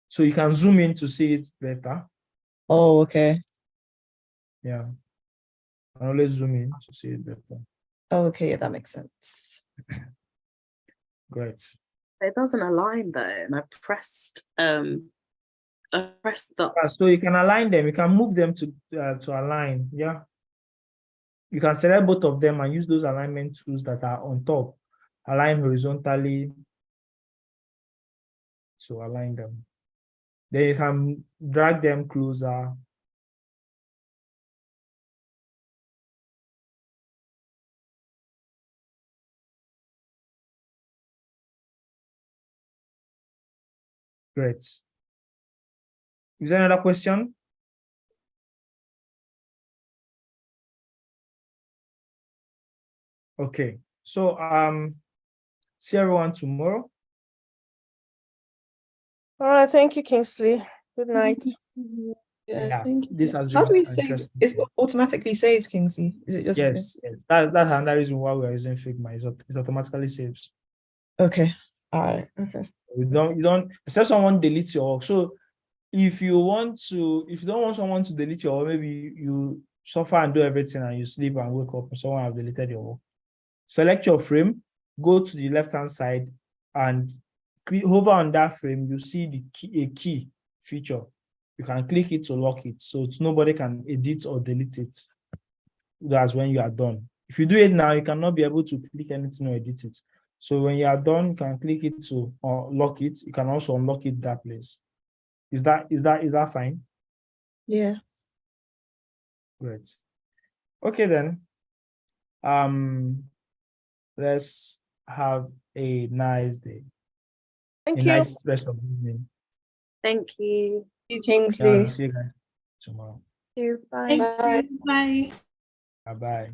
H: So you can zoom in to see it better.
A: Oh, okay.
H: Yeah. I always zoom in to see it better.
A: Oh, okay, yeah, that makes sense.
H: Great.
F: It doesn't align though, and I pressed the.
H: So you can align them. You can move them to align. Yeah. You can select both of them and use those alignment tools that are on top. Align horizontally. So align them. Then you can drag them closer. Great. Is there another question? Okay. So see everyone tomorrow.
D: All right, thank you, Kingsley. Good night.
A: Yeah, thank you.
H: This has
A: How
H: been
A: do we save? Is it automatically saved, Kingsley? Is it just
H: yes? That's another reason why we are using Figma. It automatically saves.
A: Okay. All right. Okay.
H: You don't except someone deletes your work. So if you don't want someone to delete your work, maybe you suffer and do everything and you sleep and wake up and someone has deleted your work. Select your frame, go to the left-hand side and hover on that frame. You see a key feature. You can click it to lock it, so nobody can edit or delete it. That's when you are done. If you do it now, you cannot be able to click anything or edit it. So when you are done, you can click it to lock it. You can also unlock it that place. Is that fine?
A: Yeah.
H: Great. Okay then. Let's have a nice day.
D: Thank you.
H: Nice rest of the evening.
F: Thank you.
A: Thank you, Kingsley.
H: Yeah, see you guys tomorrow.
F: Bye.
G: Bye.
H: Bye-bye.